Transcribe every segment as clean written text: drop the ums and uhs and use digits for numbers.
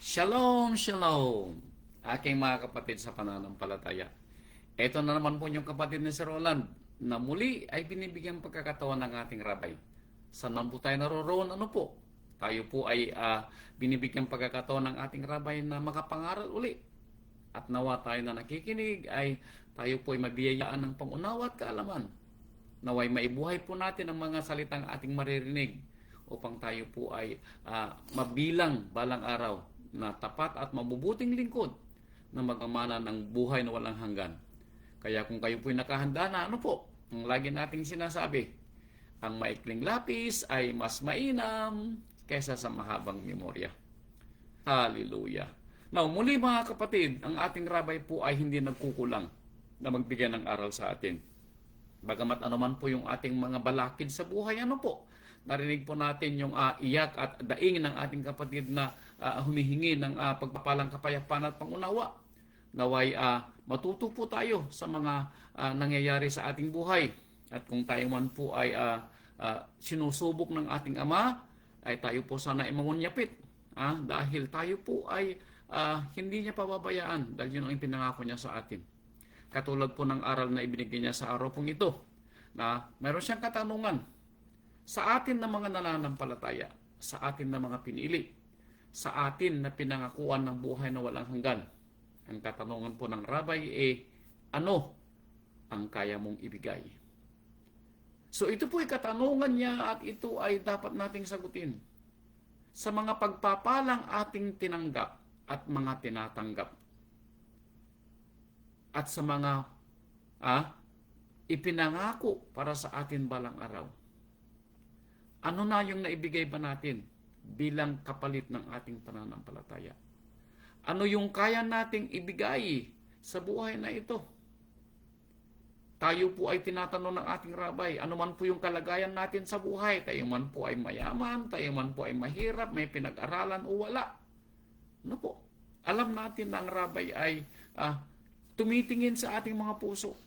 Shalom, shalom, aking mga kapatid sa pananampalataya. Ito na naman po yung kapatid ni Sir Roland na muli ay binibigyan pagkakataon ng ating rabay. Saan man po tayo naroroon, ano po? Tayo po ay binibigyan pagkakataon ng ating rabay na makapangaral uli. At nawa tayo na nakikinig ay tayo po ay mabiyayaan ng pangunawa at kaalaman. Naway maibuhay po natin ang mga salitang ating maririnig upang tayo po ay mabilang balang araw na tapat at mabubuting lingkod na magamana ng buhay na walang hanggan. Kaya kung kayo po'y nakahanda na, ano po, ang lagi nating sinasabi, ang maikling lapis ay mas mainam kaysa sa mahabang memorya. Hallelujah. Now, muli mga kapatid, ang ating rabay po ay hindi nagkukulang na magbigay ng aral sa atin. Bagamat anuman po yung ating mga balakid sa buhay, ano po, narinig po natin yung iyak at daing ng ating kapatid na humihingi ng pagpapalang kapayapaan at pangunawa. Naway matuto po tayo sa mga nangyayari sa ating buhay. At kung tayo man po ay sinusubok ng ating Ama, ay tayo po sana ay mangunyapit. Dahil tayo po ay hindi niya pababayaan dahil yun ang ipinangako niya sa atin. Katulad po ng aral na ibinigay niya sa araw pong ito, na meron siyang katanungan sa atin na mga nananampalataya, sa atin na mga pinili, sa atin na pinangakuan ng buhay na walang hanggan. Ang katanungan po ng rabay ano ang kaya mong ibigay? So ito po ay katanungan niya at ito ay dapat nating sagutin. Sa mga pagpapalang ating tinanggap at mga tinatanggap. At sa mga ipinangako para sa atin balang araw. Ano na yung naibigay ba natin bilang kapalit ng ating pananampalataya? Ano yung kaya nating ibigay sa buhay na ito? Tayo po ay tinatanong ng ating rabay, ano man po yung kalagayan natin sa buhay, tayo man po ay mayaman, tayo man po ay mahirap, may pinag-aralan o wala. Ano po? Alam natin na ang rabay ay tumitingin sa ating mga puso.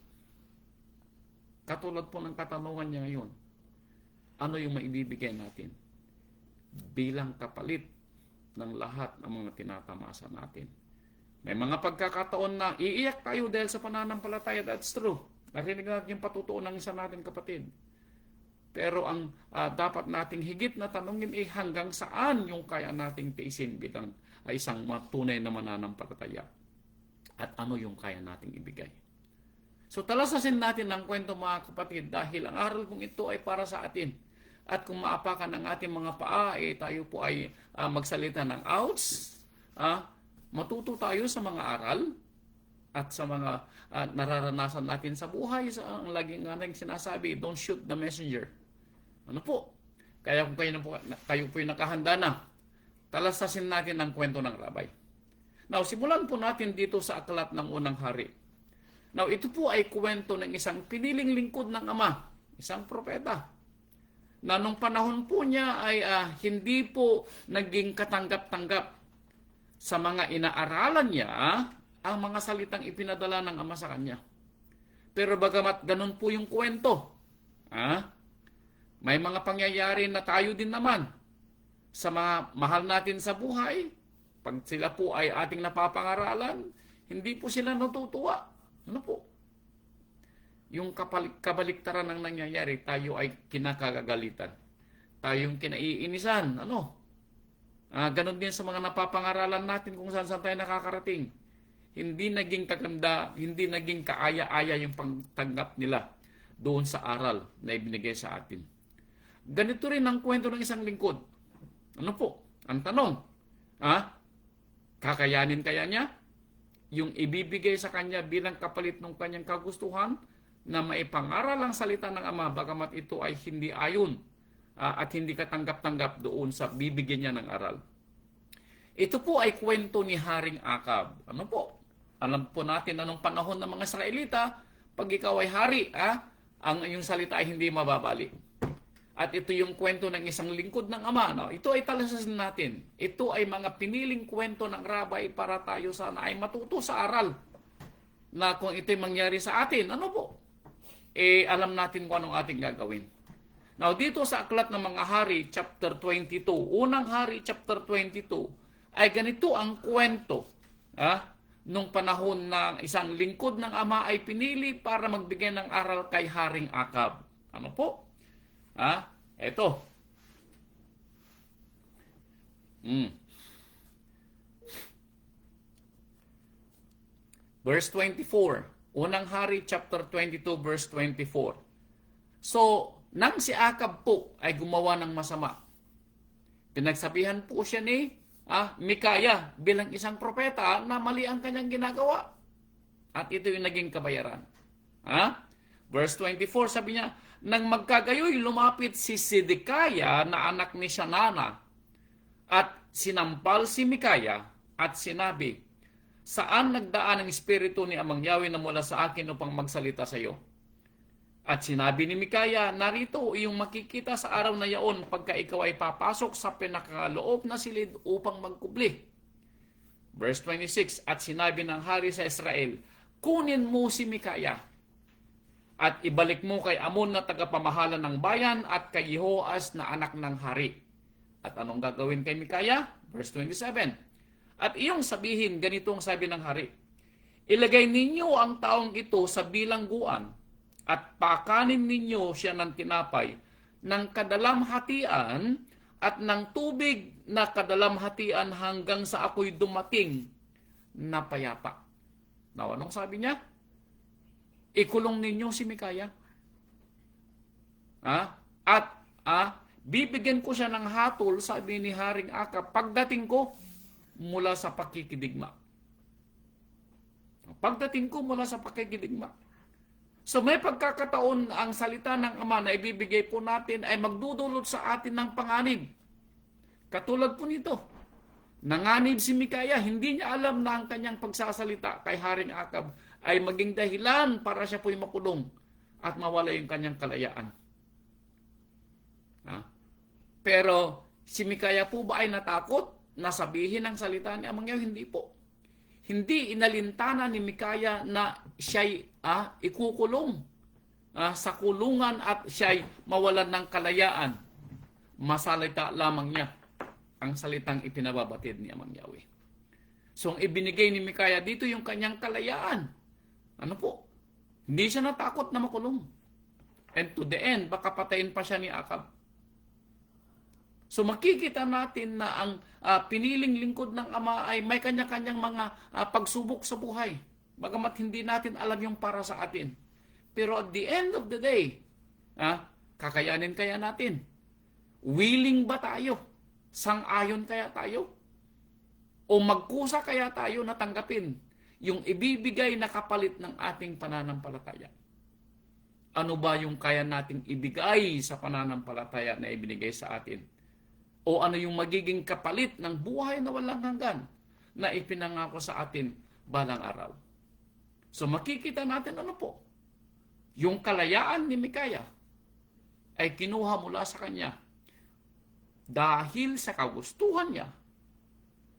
Katulad po ng katanungan niya ngayon, ano yung maibibigay natin bilang kapalit ng lahat ng mga tinatamasa natin? May mga pagkakataon na iiyak tayo dahil sa pananampalataya. That's true. Narinig natin yung patutuo ng isa natin kapatid. Pero ang dapat nating higit na tanungin ay hanggang saan yung kaya nating tiisin bilang isang tunay na mananampalataya. At ano yung kaya nating ibigay. So talasasin natin ang kwento mga kapatid dahil ang aral kong ito ay para sa atin. At kung maapakan ang ating mga paa, tayo po ay magsalita ng outs. Matuto tayo sa mga aral at sa mga nararanasan natin sa buhay. Ang laging sinasabi, don't shoot the messenger. Ano po? Kaya kung kayo po ay nakahanda na, talasasin natin ang kwento ng rabay. Now, simulan po natin dito sa aklat ng unang hari. Now, ito po ay kwento ng isang piniling lingkod ng Ama, isang propeta, na nung panahon po niya ay hindi po naging katanggap-tanggap sa mga inaaralan niya ang mga salitang ipinadala ng Ama sa kanya. Pero bagamat ganun po yung kwento, may mga pangyayari na tayo din naman sa mga mahal natin sa buhay. Pag sila po ay ating napapangaralan, hindi po sila natutuwa. Ano po? Yung kabaliktaran ng nangyayari, tayo ay kinakagagalitan. Tayong kinaiinisan. Ganon din sa mga napapangaralan natin kung saan tayo nakakarating. Hindi naging kaganda, hindi naging kaaya-aya yung pagtanggap nila doon sa aral na ibinigay sa atin. Ganito rin ang kwento ng isang lingkod. Ano po? Ang tanong, kakayanin kaya niya yung ibibigay sa kanya bilang kapalit ng kanyang kagustuhan na maipangaral ang salita ng Ama bagamat ito ay hindi ayon at hindi katanggap-tanggap doon sa bibigyan niya ng aral. Ito po ay kwento ni Haring Akab. Ano po? Alam po natin na nung panahon ng mga Israelita, pag ikaw ay hari, ang iyong salita ay hindi mababali. At ito yung kwento ng isang lingkod ng Ama. Ito ay talasasin natin. Ito ay mga piniling kwento ng rabay para tayo sana ay matuto sa aral. Na kung ito'y mangyari sa atin, ano po? Alam natin kung anong ating gagawin. Now, dito sa aklat ng mga hari, chapter 22, unang hari, chapter 22, ay ganito ang kwento. Nung panahon na isang lingkod ng ama ay pinili para magbigay ng aral kay Haring Akab. Ano po? Ito. Verse 24. Unang Hari, chapter 22, verse 24. So, nang si Akab po ay gumawa ng masama, pinagsabihan po siya ni Mikaya bilang isang propeta na mali ang kanyang ginagawa. At ito yung naging kabayaran. Verse 24, sabi niya, nang magkagayoy, lumapit si Sidekaya na anak ni Shanana at sinampal si Mikaya at sinabi, saan nagdaan ang espiritu ni Amang Yahweh na mula sa akin upang magsalita sa iyo? At sinabi ni Mikaya, narito iyong makikita sa araw na yaon pagka ikaw ay papasok sa pinakaloob na silid upang magkubli. Verse 26, at sinabi ng hari sa Israel, kunin mo si Mikaya at ibalik mo kay Amon na tagapamahala ng bayan at kay Jehoas na anak ng hari. At anong gagawin kay Mikaya? Verse 27, at iyong sabihin, ganitong sabi ng hari, ilagay ninyo ang taong ito sa bilangguan at pakanin ninyo siya ng tinapay ng kadalamhatian at ng tubig na kadalamhatian hanggang sa ako'y dumating na payapa. Now, anong sabi niya? Ikulong ninyo si Mikaya. At bibigyan ko siya ng hatol, sabi ni Haring Akab, pagdating ko mula sa pakikidigma. Pagdating ko mula sa pakikidigma. So may pagkakataon ang salita ng Ama na ibibigay po natin ay magdudulot sa atin ng panganib. Katulad po nito. Nanganib si Mikaya, hindi niya alam na ang kanyang pagsasalita kay Haring Akab ay maging dahilan para siya po'y makulong at mawala yung kanyang kalayaan. Pero si Mikaya po ba ay natakot na sabihin ang salita ni Amang Yahweh? Hindi po. Hindi inalintana ni Mikaya na siya'y ikukulong sa kulungan at siya'y mawalan ng kalayaan. Masalita lamang niya ang salitang ipinababatid ni Amang Yahweh. So, ang ibinigay ni Mikaya dito yung kanyang kalayaan. Ano po? Hindi siya natakot na makulong. And to the end, baka patayin pa siya ni Akab. So, makikita natin na ang piniling lingkod ng Ama ay may kanya-kanyang mga pagsubok sa buhay. Bagamat hindi natin alam yung para sa atin. Pero at the end of the day, kakayanin kaya natin? Willing ba tayo? Sang-ayon kaya tayo? O magkusa kaya tayo na tanggapin yung ibibigay na kapalit ng ating pananampalataya? Ano ba yung kaya nating ibigay sa pananampalataya na ibinigay sa atin? O ano yung magiging kapalit ng buhay na walang hanggan na ipinangako sa atin balang araw? So makikita natin ano po? Yung kalayaan ni Mikaya ay kinuha mula sa kanya dahil sa kagustuhan niya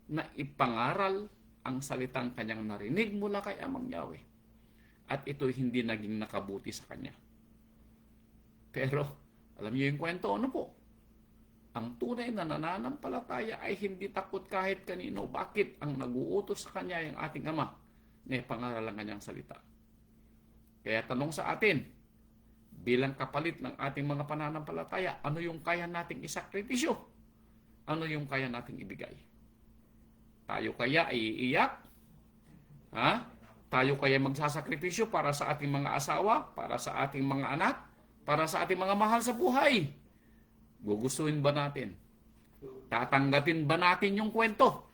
na ipangaral ang salitang kanyang narinig mula kay Amang Yahweh. At ito'y hindi naging nakabuti sa kanya. Pero, alam niyo yung kwento, ano po? Ang tunay na nananampalataya ay hindi takot kahit kanino. Bakit? Ang nag-uutos sa kanya yung ating Ama na ipangaral ang kanyang salita. Kaya tanong sa atin, bilang kapalit ng ating mga pananampalataya, ano yung kaya nating isakripisyo? Ano yung kaya nating ibigay? Tayo kaya ay iiyak? Tayo kaya magsasakripisyo para sa ating mga asawa, para sa ating mga anak, para sa ating mga mahal sa buhay? Gugustuhin ba natin? Tatanggapin ba natin yung kwento?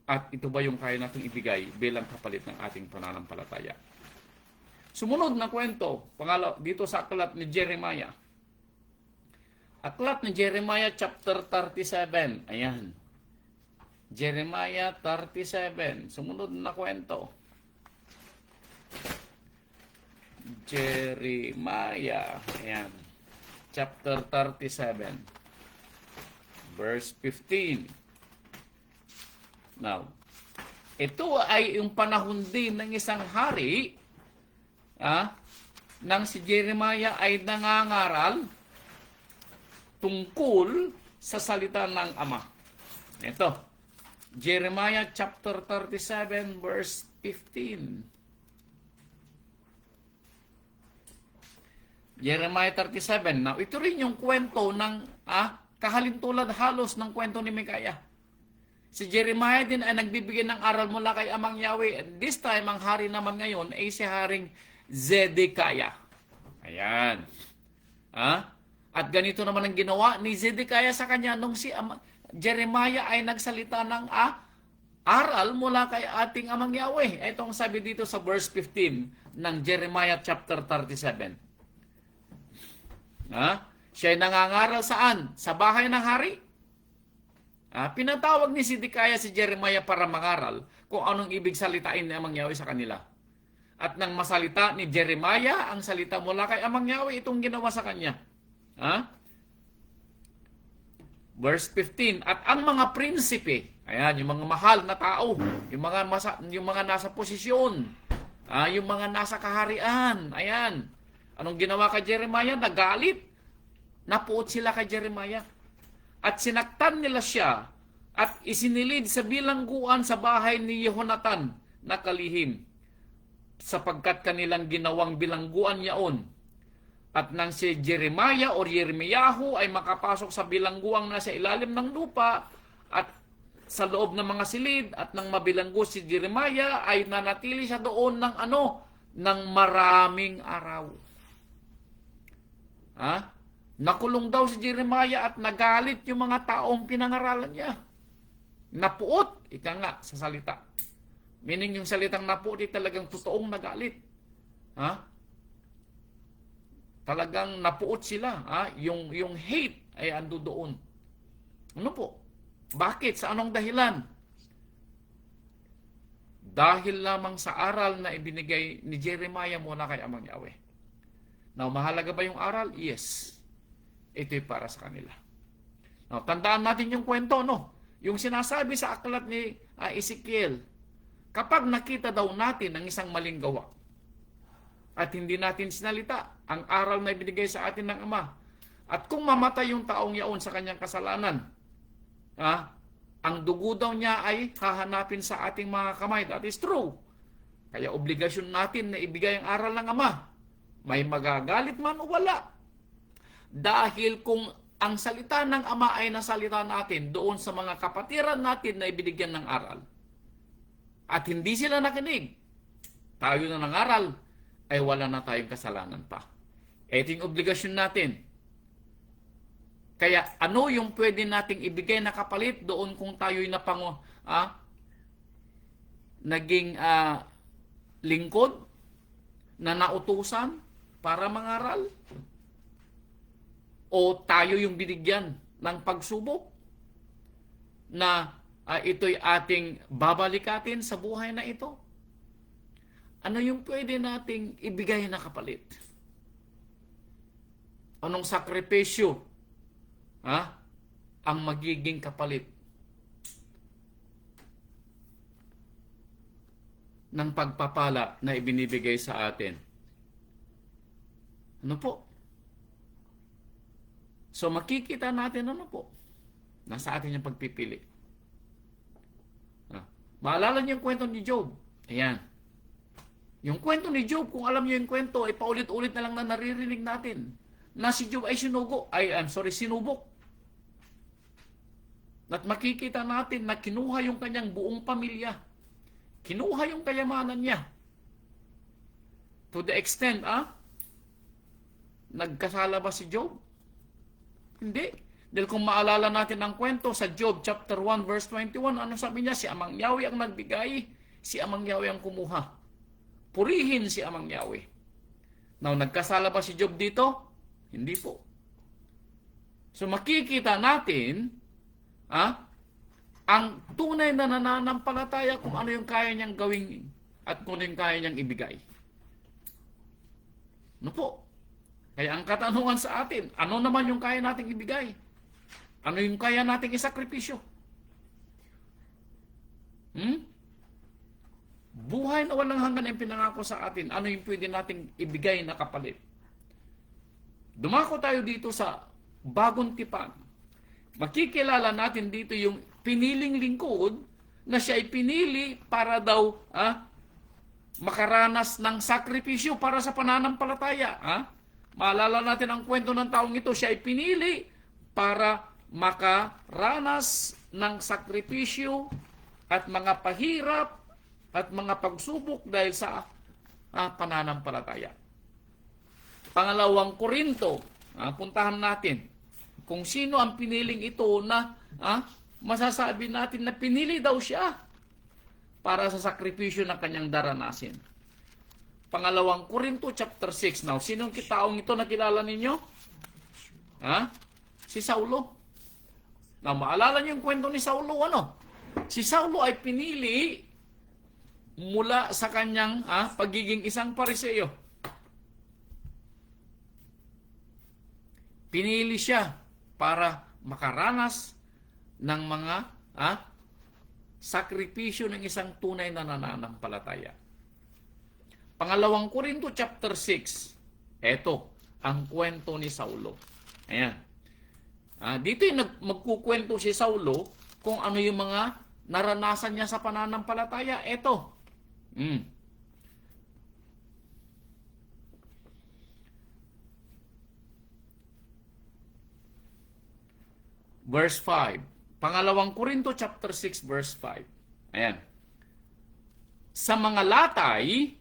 At ito ba yung kaya nating ibigay bilang kapalit ng ating pananampalataya? Sumunod na kwento, dito sa aklat ni Jeremiah. Aklat ni Jeremiah chapter 37. Ayan. Jeremiah 37. Sumunod na kwento. Jeremiah. Ayan. Chapter 37. Verse 15. Now, ito ay yung panahon din ng isang hari nang si Jeremiah ay nangangaral tungkol sa salita ng Ama. Ito, Jeremiah chapter 37 verse 15. Jeremiah 37. Now, ito rin yung kwento ng kahalintulad halos ng kwento ni Micaiah. Si Jeremiah din ay nagbibigay ng aral mula kay Amang Yahweh. And this time, ang hari naman ngayon ay si Haring Zedekiah. Ayan. At ganito naman ang ginawa ni Zedekiah sa kanya nung si Jeremiah ay nagsalita ng aral mula kay ating Amang Yahweh. Itong sabi dito sa verse 15 ng Jeremiah chapter 37. Siya ay nangangaral saan? Sa bahay ng hari. Pinatawag ni Zedekiah si Jeremiah para mangaral kung anong ibig salitain ni Amang Yahweh sa kanila. At nang masalita ni Jeremiah ang salita mula kay Amang Yahweh, itong ginawa sa kanya. Verse 15, at ang mga prinsipe, ayan, yung mga mahal na tao, yung mga nasa posisyon, yung mga nasa kaharian, ayan. Anong ginawa kay Jeremiah? Nagalit. Napuot sila kay Jeremiah. At sinaktan nila siya at isinilid sa bilangguan sa bahay ni Yehonatan na kalihim, sapagkat kanilang ginawang bilangguan yaon. At nang si Jeremiah o Yeremiyahu ay makapasok sa bilangguang nasa ilalim ng lupa at sa loob ng mga silid, at nang mabilanggo si Jeremiah ay nanatili siya doon ng maraming araw. Nakulong daw si Jeremiah at nagalit yung mga taong pinangaralan niya. Napuot, ika nga sa salita. Meaning yung salitang napuot ay talagang totoong nagalit. Talagang napuot sila. Yung hate ay ando doon. Ano po? Bakit? Sa anong dahilan? Dahil lamang sa aral na ibinigay ni Jeremiah mula kay Amang Yahweh. Now, mahalaga ba yung aral? Yes. Ito'y para sa kanila. Now, tandaan natin yung kwento, no? Yung sinasabi sa aklat ni Ezekiel, kapag nakita daw natin ang isang maling gawa at hindi natin sinalita ang aral na ibinigay sa atin ng Ama, at kung mamatay yung taong yaon sa kanyang kasalanan, ang dugo daw niya ay hahanapin sa ating mga kamay. That is true. Kaya obligasyon natin na ibigay ang aral ng Ama. May magagalit man o wala. Dahil kung ang salita ng Ama ay nasalita natin doon sa mga kapatiran natin na ibinigyan ng aral, at hindi sila nakinig, tayo na nangaral, ay wala na tayong kasalanan pa. Ito yung obligasyon natin. Kaya ano yung pwede nating ibigay na kapalit doon kung tayo'y naging lingkod na nautusan para mangaral? O tayo yung binigyan ng pagsubok na ito'y ating babalikatin sa buhay na ito? Ano yung pwede nating ibigay na kapalit? Anong sakripisyo ang magiging kapalit ng pagpapala na ibinibigay sa atin? Ano po? So makikita natin nasa atin yung pagpipili. Maalala niyo yung kwento ni Job. Ayan. Yung kwento ni Job, kung alam niyo yung kwento, ay paulit-ulit na lang na naririnig natin na si Job ay sinubok. At makikita natin na kinuha yung kanyang buong pamilya. Kinuha yung kayamanan niya. To the extent, nagkasala ba si Job? Hindi. Dahil kung maalala natin ang kwento sa Job chapter 1 verse 21, ano sabi niya? Si Amang Yahweh ang nagbigay, si Amang Yahweh ang kumuha. Purihin si Amang Yahweh. Now, nagkasala ba si Job dito? Hindi po. So makikita natin ang tunay na nananampalataya kung ano yung kaya niyang gawin at kung ano yung kaya niyang ibigay. Ano po? Kaya ang katanungan sa atin, ano naman yung kaya nating ibigay? Ano yung kaya nating isakripisyo? Buhay na walang hanggan ang pinangako sa atin. Ano yung pwede nating ibigay na kapalit? Dumako tayo dito sa bagong tipan. Makikilala natin dito yung piniling lingkod na siya ay pinili para daw makaranas ng sakripisyo para sa pananampalataya. Maalala natin ang kwento ng taong ito. Siya ay pinili para makaranas ng sakripisyo at mga pahirap at mga pagsubok dahil sa pananampalataya. Pangalawang Korinto, puntahan natin kung sino ang piniling ito na masasabi natin na pinili daw siya para sa sakripisyo na kanyang daranasin. Pangalawang Korinto chapter 6. Now, sinong taong ito nakilala ninyo? Si Saulo. Now, maalala niyo yung kwento ni Saulo, Si Saulo ay pinili mula sa kanyang pagiging isang Pariseo. Pinili siya para makaranas ng mga sakripisyo ng isang tunay na nananampalataya. Pangalawang Korinto chapter 6. Ito ang kwento ni Saulo. Ayan. Dito magkukwento si Saulo kung ano yung mga naranasan niya sa pananampalataya. Ito. Verse 5. Pangalawang Korinto chapter 6 verse 5. Ayan. Sa mga latay,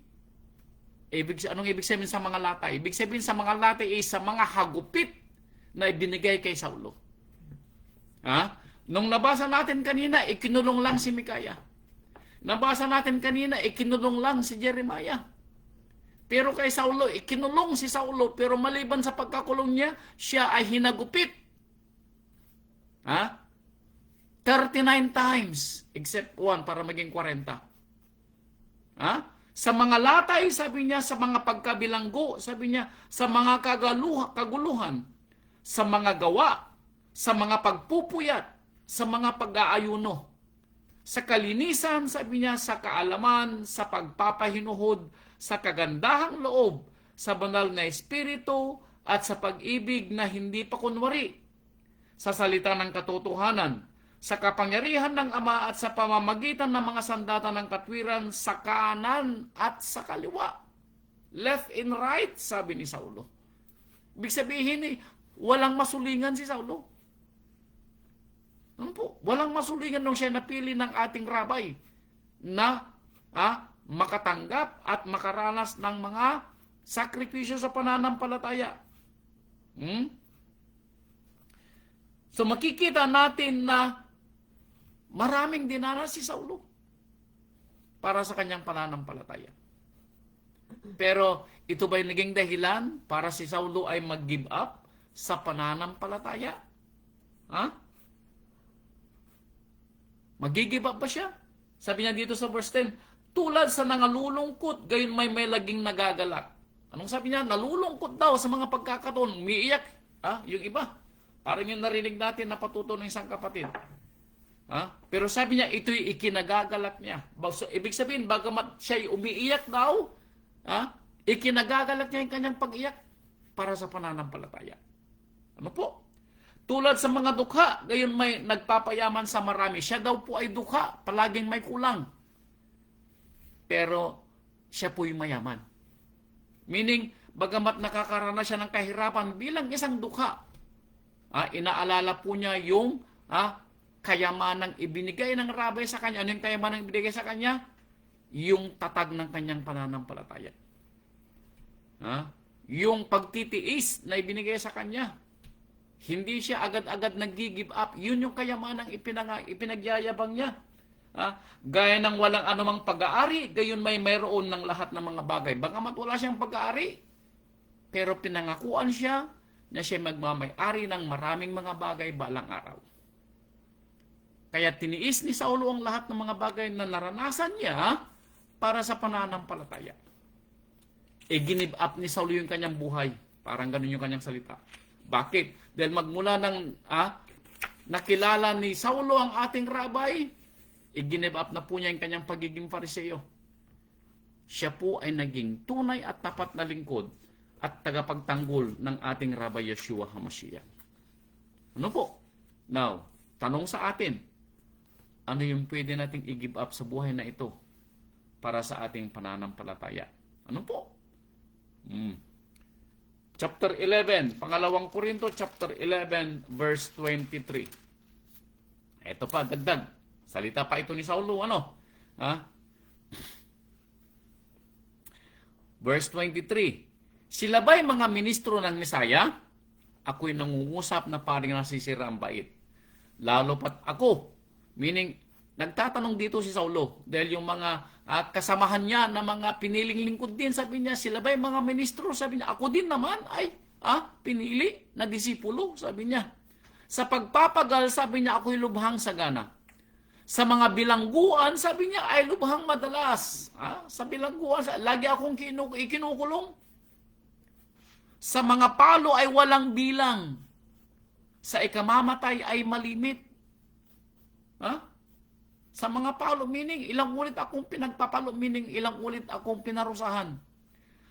anong ibig sabihin sa mga latay? Ibig sabihin sa mga latay ay sa mga hagupit na ibinigay kay Saulo. Nung nabasa natin kanina, ikinulong lang si Mikaya. Nabasa natin kanina, ikinulong lang si Jeremiah. Pero kay Saulo, ikinulong si Saulo, pero maliban sa pagkakulong niya, siya ay hinagupit. 39 times, except 1 para maging 40. Sa mga latay, sabi niya, sa mga pagkabilanggo, sabi niya, sa mga kaguluhan, sa mga gawa, sa mga pagpupuyat, sa mga pag-aayuno, sa kalinisan, sabi niya, sa kaalaman, sa pagpapahinuhod, sa kagandahang loob, sa banal na espiritu, at sa pag-ibig na hindi pa kunwari, sa salita ng katotohanan, sa kapangyarihan ng Ama at sa pamamagitan ng mga sandata ng katwiran sa kanan at sa kaliwa. Left and right, sabi ni Saulo. Ibig sabihin, walang masulingan si Saulo. Ano po? Walang masulingan nung siya napili ng ating rabay na makatanggap at makaranas ng mga sakripisyo sa pananampalataya. So makikita natin na maraming dinanas si Saulo para sa kanyang pananampalataya. Pero ito ba'y naging dahilan para si Saulo ay mag-give up sa pananampalataya? Mag-give up ba siya? Sabi niya dito sa verse 10, tulad sa nangalulungkot, gayon may laging nagagalak. Anong sabi niya? Nalulungkot daw sa mga pagkakataon, umiiyak. Yung iba. Parang yung narinig natin na patuto ng isang kapatid. Pero sabi niya, ito'y ikinagagalak niya. So, ibig sabihin, bagamat siya'y umiiyak daw, ikinagagalak niya yung kanyang pag-iyak para sa pananampalataya. Ano po? Tulad sa mga dukha, gayon may nagpapayaman sa marami. Siya daw po ay dukha, palaging may kulang. Pero siya po'y mayaman. Meaning, bagamat nakakaranas siya ng kahirapan bilang isang dukha, inaalala po niya yung kayamanang ibinigay ng rabay sa kanya. Ano yung kayamanang ibinigay sa kanya? Yung tatag ng kanyang pananampalataya. Yung pagtitiis na ibinigay sa kanya. Hindi siya agad-agad nag-give up. Yun yung kayamanang ipinagyayabang niya. Gaya ng walang anumang pag-aari, gayon may mayroon ng lahat ng mga bagay. Bagamat wala siyang pag-aari, pero pinangakuan siya na siya magmamay-ari ng maraming mga bagay balang araw. Kaya tiniis ni Saulo ang lahat ng mga bagay na naranasan niya para sa pananampalataya. Ginib up ni Saulo yung kanyang buhay. Parang ganun yung kanyang salita. Bakit? Dahil magmula ng nakilala ni Saulo ang ating rabay, ginib up na po niya yung kanyang pagiging Pariseo. Siya po ay naging tunay at tapat na lingkod at tagapagtanggol ng ating Rabay Yeshua HaMashiach. Ano po? Now, tanong sa atin, Ano yung pwede nating i-give up sa buhay na ito para sa ating pananampalataya? Ano po? Chapter 11, pangalawang Korinto, chapter 11, verse 23. Ito pa, dagdag. Salita pa ito ni Saulo, ano? Verse 23. Sila ba'y mga ministro ng Mesaya? Ako'y nangungusap na paring nasisira ang bait. Lalo pat ako. Meaning, nagtatanong dito si Saulo. Dahil yung mga kasamahan niya na mga piniling lingkod din, sabi niya, sila ba'y mga ministro? Sabi niya, ako din naman ay pinili na disipulo, sabi niya. Sa pagpapagal, sabi niya, ako'y lubhang sagana. Sa mga bilangguan, sabi niya, ay lubhang madalas. Sa bilangguan, lagi akong ikinukulong. Sa mga palo ay walang bilang. Sa ikamamatay ay malimit. Sa mga palo, meaning ilang ulit akong pinagpapalo, meaning ilang ulit akong pinarusahan.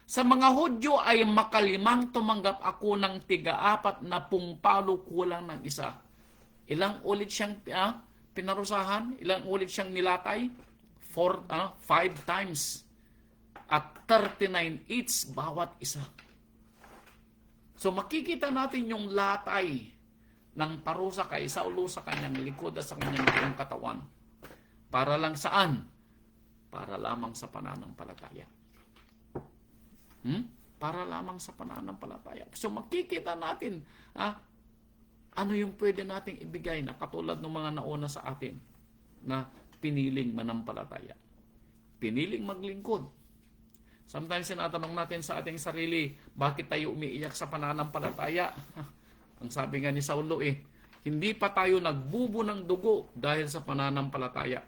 Sa mga Hudyo ay makalimang tumanggap ako ng 4 na palo kulang ng isa. Ilang ulit siyang pinarusahan, ilang ulit siyang nilatay? 5 times. At 39 each bawat isa. So makikita natin yung latay ng parusa kay Saulo sa kanyang likod at sa kanyang buong katawan. Para lang saan? Para lamang sa pananampalataya. Para lamang sa pananampalataya. So makikita natin, ano yung pwede nating ibigay na katulad ng mga nauna sa atin na piniling manampalataya. Piniling maglingkod. Sometimes sinatanong natin sa ating sarili, bakit tayo umiiyak sa pananampalataya? Ang sabi nga ni Saulo hindi pa tayo nagbubo ng dugo dahil sa pananampalataya.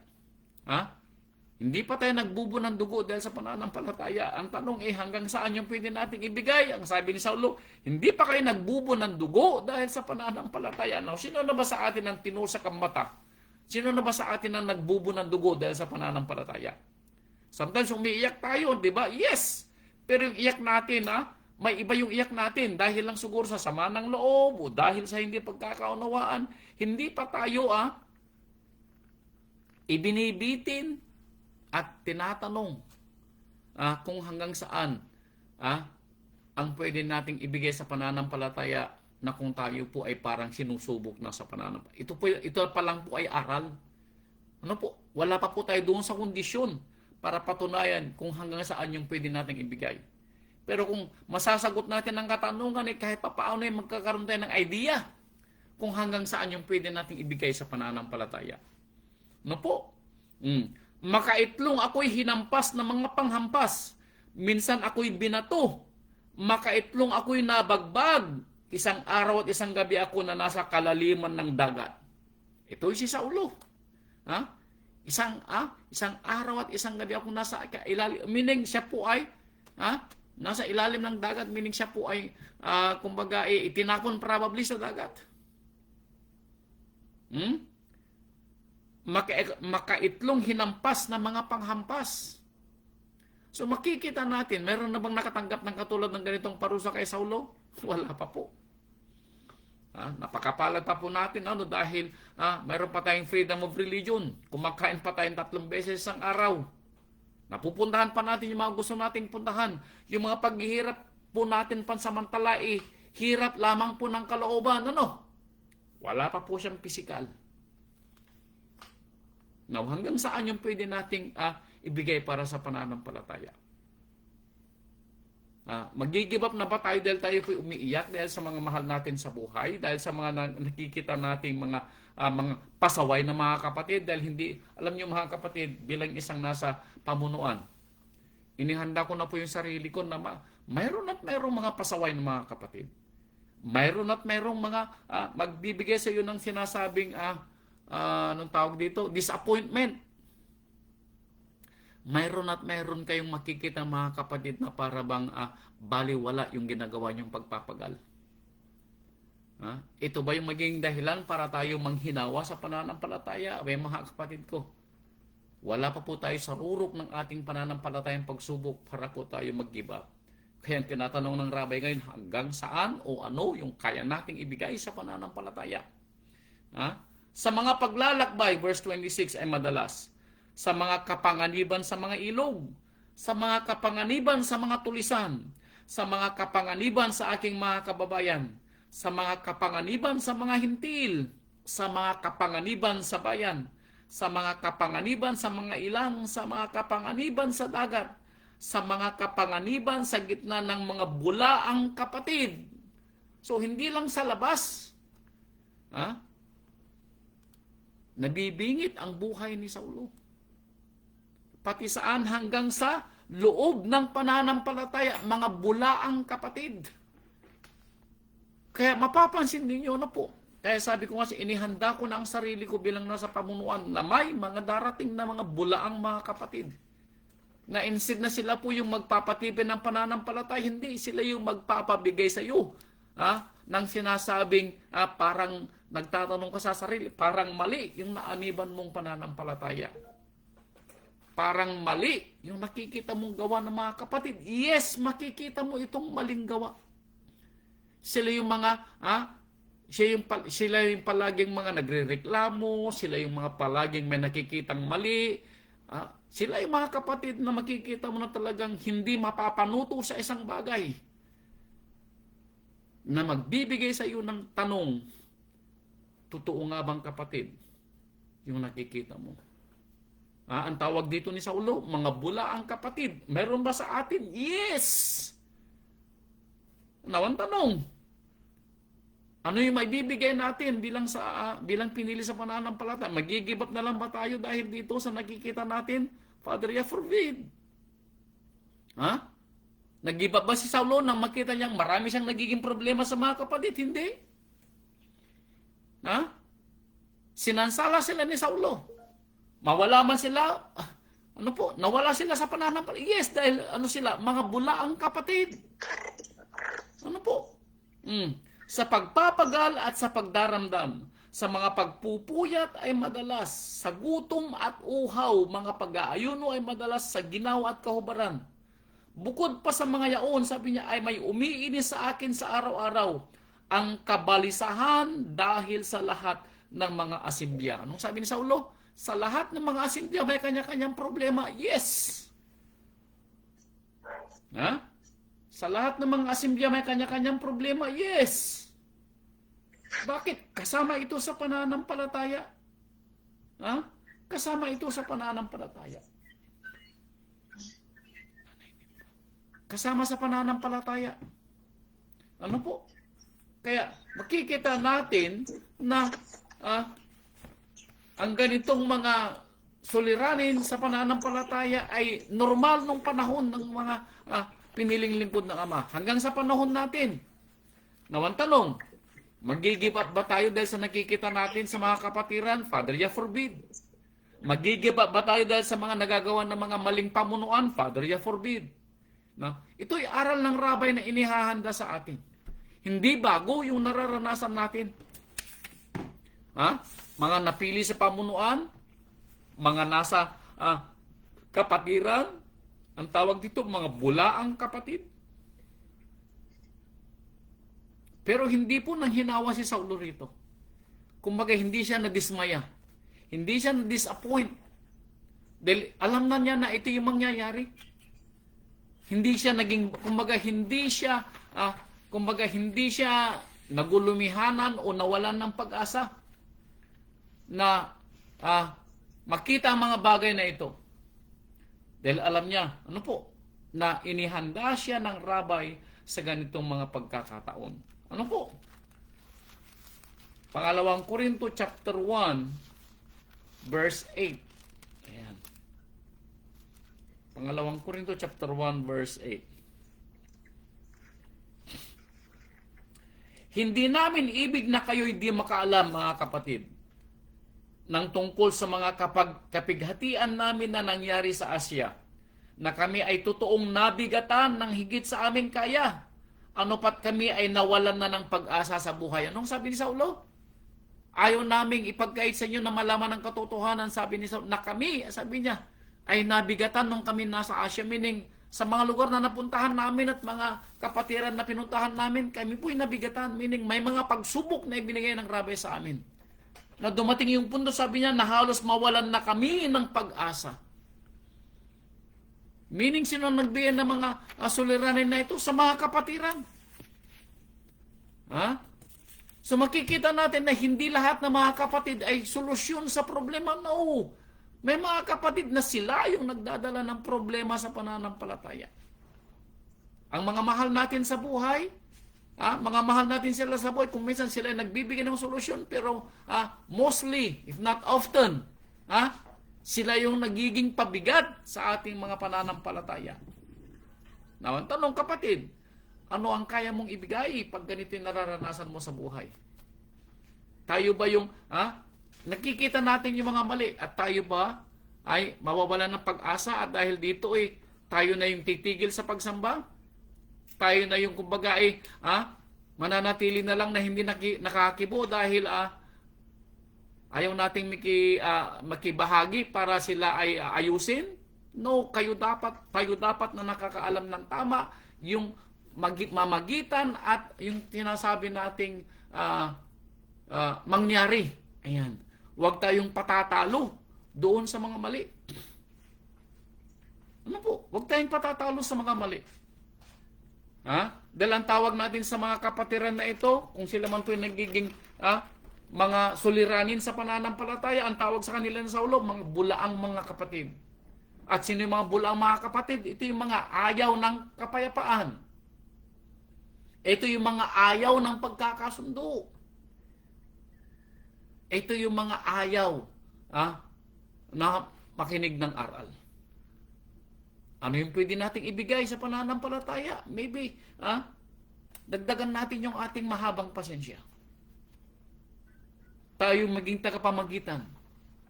Hindi pa tayo nagbubo ng dugo dahil sa pananampalataya. Ang tanong hanggang saan yung pwede nating ibigay? Ang sabi ni Saulo, hindi pa kayo nagbubo ng dugo dahil sa pananampalataya. Now, sino na ba sa atin ang tinusak ang mata? Sino na ba sa atin ang nagbubo ng dugo dahil sa pananampalataya? Sometimes umiiyak tayo, di ba? Yes! Pero yung iyak natin, may iba yung iyak natin dahil lang siguro sa sama ng loob o dahil sa hindi pagkakaunawaan. Hindi pa tayo, ibinibitin at tinatanong kung hanggang saan ang pwede nating ibigay sa pananampalataya na kung tayo po ay parang sinusubok na sa pananampalataya. Ito pa lang po ay aral. Ano po? Wala pa po tayo doon sa kondisyon para patunayan kung hanggang saan yung pwede nating ibigay. Pero kung masasagot natin ang katanungan, kahit pa paano magkakaroon tayo ng idea kung hanggang saan yung pwede nating ibigay sa pananampalataya. Ano po? Makaitlong ako'y hinampas ng mga panghampas. Minsan ako'y binato. Makaitlong ako'y nabagbag. Isang araw at isang gabi ako na nasa kalaliman ng dagat. Ito'y si Saulo. Isang araw at isang gabi ako nasa ilalim. Meaning siya po ay nasa ilalim ng dagat. Meaning siya po ay kumbaga itinakon probably sa dagat. Makaitlong hinampas na mga panghampas. So makikita natin, meron na bang nakatanggap ng katulad ng ganitong parusa kay Saulo? Wala pa po. Napakapalad pa po natin dahil mayroon pa tayong freedom of religion. Kumakain pa tayong 3 beses isang araw. Napupuntahan pa natin yung mga gusto nating puntahan. Yung mga paghihirap po natin pansamantala hirap lamang po ng kalooban. Wala pa po siyang pisikal. Now, hanggang saan yung pwede nating ibigay para sa pananampalataya? Mag-give up na ba tayo dahil tayo po umiiyak dahil sa mga mahal natin sa buhay, dahil sa mga nakikita nating mga pasaway na mga kapatid, dahil hindi, alam niyo mga kapatid, bilang isang nasa pamunuan, inihanda ko na po yung sarili ko na mayroon at mayroong mga pasaway na mga kapatid. Mayroon at mayroong mga magbibigay sa iyo ng sinasabing anong tawag dito? Disappointment. Mayroon at mayroon kayong makikita mga kapatid na para bang baliwala yung ginagawa niyong pagpapagal. Ito ba yung magiging dahilan para tayo manghinawa sa pananampalataya? Abay mga kapatid ko, wala pa po tayo sa rurok ng ating pananampalatayang pagsubok para po tayo mag-give up. Kaya tinatanong ng rabay ngayon, hanggang saan o ano yung kaya nating ibigay sa pananampalataya? Sa mga paglalakbay, verse 26 ay madalas. Sa mga kapanganiban sa mga ilog, sa mga kapanganiban sa mga tulisan, sa mga kapanganiban sa aking mga kababayan, sa mga kapanganiban sa mga hintil, sa mga kapanganiban sa bayan, sa mga kapanganiban sa mga ilang, sa mga kapanganiban sa dagat, sa mga kapanganiban sa gitna ng mga bulaang kapatid. So, hindi lang sa labas. Ha? Nabibingit ang buhay ni Saulo. Pati saan hanggang sa loob ng pananampalataya, mga bulaang kapatid. Kaya mapapansin ninyo na po. Kaya sabi ko kasi, inihanda ko na ang sarili ko bilang nasa pamunuan na may mga darating na mga bulaang mga kapatid. Na instead na sila po yung magpapatibay ng pananampalataya, hindi sila yung magpapabigay sa iyo. Nang sinasabing parang nagtatanong ka sa sarili, parang mali yung naaniban mong pananampalataya. Parang mali yung nakikita mong gawa ng mga kapatid. Yes, makikita mo itong maling gawa. Sila yung mga, sila yung palaging mga nagrereklamo, sila yung mga palaging may nakikitang mali. Sila yung mga kapatid na makikita mo na talagang hindi mapapanuto sa isang bagay. Na magbibigay sa iyo ng tanong, totoo nga bang kapatid yung nakikita mo? Ang tawag dito ni Saulo, mga bulaang kapatid. Meron ba sa atin? Yes! Ang tanong, ano yung maibibigay natin bilang pinili sa pananampalataya? Mag-give up na lang ba tayo dahil dito sa nakikita natin? Father, ya forbid. Nag-give up ba si Saulo nang makita niyang marami siyang nagiging problema sa mga kapatid? Hindi. Sinansala sila ni Saulo. Mawala man sila, nawala sila sa pananampalataya. Yes, dahil sila, mga bulaang kapatid. Sa pagpapagal at sa pagdaramdam, sa mga pagpupuyat ay madalas, sa gutom at uhaw, mga pag-aayuno ay madalas, sa ginawa at kahubaran. Bukod pa sa mga yaon, sabi niya, ay may umiinis sa akin sa araw-araw, ang kabalisahan dahil sa lahat ng mga asimblya. Anong sabi ni Saulo? Sa lahat ng mga asimblya, may kanya-kanyang problema. Yes! Sa lahat ng mga asimblya, may kanya-kanyang problema. Yes! Bakit? Kasama ito sa pananampalataya. Kasama ito sa pananampalataya. Kasama sa pananampalataya. Ano po? Kaya makikita natin na ang ganitong mga suliranin sa pananampalataya ay normal nung panahon ng mga piniling lingkod ng Ama. Hanggang sa panahon natin. Nawang tanong, mag-give up ba tayo dahil sa nakikita natin sa mga kapatiran? Father, ya forbid. Mag-give up ba tayo dahil sa mga nagagawa ng mga maling pamunuan? Father, ya forbid. Ito'y aral ng rabay na inihahanda sa atin. Hindi bago yung nararanasan natin. Mga napili sa pamunuan, mga nasa kapatiran, ang tawag dito, mga bulaang kapatid. Pero hindi po nang hinawa si Saulo rito. Kumbaga, hindi siya nadismaya. Hindi siya na-disappoint. Dahil alam na niya na ito yung mangyayari. Hindi siya naging, kumbaga hindi siya nagulumihanan o nawalan ng pag-asa na makita ang mga bagay na ito. Dahil alam niya, na inihanda siya ng rabay sa ganitong mga pagkakataon. Pangalawang Korinto chapter 1 verse 8. Ayan. Pangalawang Korinto chapter 1 verse 8. Hindi namin ibig na kayo'y di makaalam, mga kapatid, ng tungkol sa mga kapighatian namin na nangyari sa Asya, na kami ay totoong nabigatan ng higit sa aming kaya. Ano pat kami ay nawalan na ng pag-asa sa buhay. Anong sabi ni Saulo? Ayaw naming ipagkait sa inyo na malaman ng katotohanan, sabi ni Saulo, na kami, sabi niya, ay nabigatan nung kami nasa Asya, meaning sa mga lugar na napuntahan namin at mga kapatiran na pinuntahan namin, kami po'y nabigatan, meaning may mga pagsubok na ibinigay ng rabay sa amin. na dumating yung punto, sabi niya, na halos mawalan na kami ng pag-asa. Meaning, sino nagbigay ng mga suliranin na ito? Sa mga kapatiran. Ha? So makikita natin na hindi lahat ng mga kapatid ay solusyon sa problema. No. May mga kapatid na sila yung nagdadala ng problema sa pananampalataya. Ang mga mahal natin sa buhay, mga mahal natin sila sa buhay, kung minsan sila ay nagbibigay ng solusyon, pero mostly, if not often, sila yung nagiging pabigat sa ating mga pananampalataya. Now, ang tanong, kapatid, ano ang kaya mong ibigay pag ganito yung nararanasan mo sa buhay? Tayo ba yung, nakikita natin yung mga mali at tayo ba ay mawawalan ng pag-asa at dahil dito tayo na yung titigil sa pagsamba? Tayo na yung kumbaga mananatili na lang na hindi nakakibo dahil ayaw nating makibahagi para sila ay ayusin? No, tayo dapat na nakakaalam ng tama yung mamagitan at yung tinasabi nating mangyari. Ayan. Huwag tayong patatalo doon sa mga mali. Ano po? Huwag tayong patatalo sa mga mali. Dahil ang tawag natin sa mga kapatiran na ito, kung sila man po yung nagiging mga suliranin sa pananampalataya, ang tawag sa kanila sa ulo, mga bulaang mga kapatid. At sino yung mga bulaang mga kapatid? Ito yung mga ayaw ng kapayapaan. Ito yung mga ayaw ng pagkakasundo. Ito yung mga ayaw na makinig ng aral. Ano yung pwede nating ibigay sa pananampalataya? Maybe, dagdagan natin yung ating mahabang pasensya. Tayo maging tagapamagitan.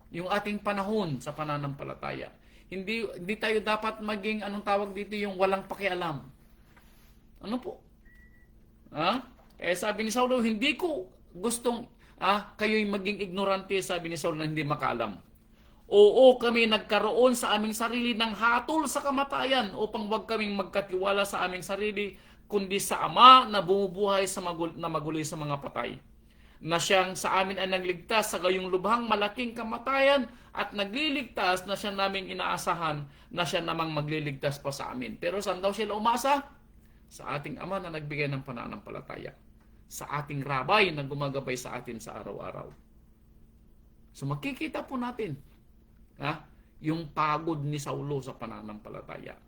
Yung ating panahon sa pananampalataya. Hindi tayo dapat maging, anong tawag dito, yung walang pakialam. Ano po? Sabi ni Saulo, hindi ko gustong kayo'y maging ignorante, sabi ni Saulo, na hindi makaalam. Oo, kami nagkaroon sa aming sarili ng hatol sa kamatayan upang wag kaming magkatiwala sa aming sarili, kundi sa Ama na bumubuhay na maguli sa mga patay. Na siyang sa amin ay nagligtas sa gayong lubhang malaking kamatayan at nagliligtas na siya naming inaasahan na siya namang magliligtas pa sa amin. Pero saan daw sila umasa? Sa ating Ama na nagbigay ng pananampalataya. Sa ating Rabay na gumagabay sa atin sa araw-araw. So makikita po natin yung pagod ni Saulo sa pananampalataya.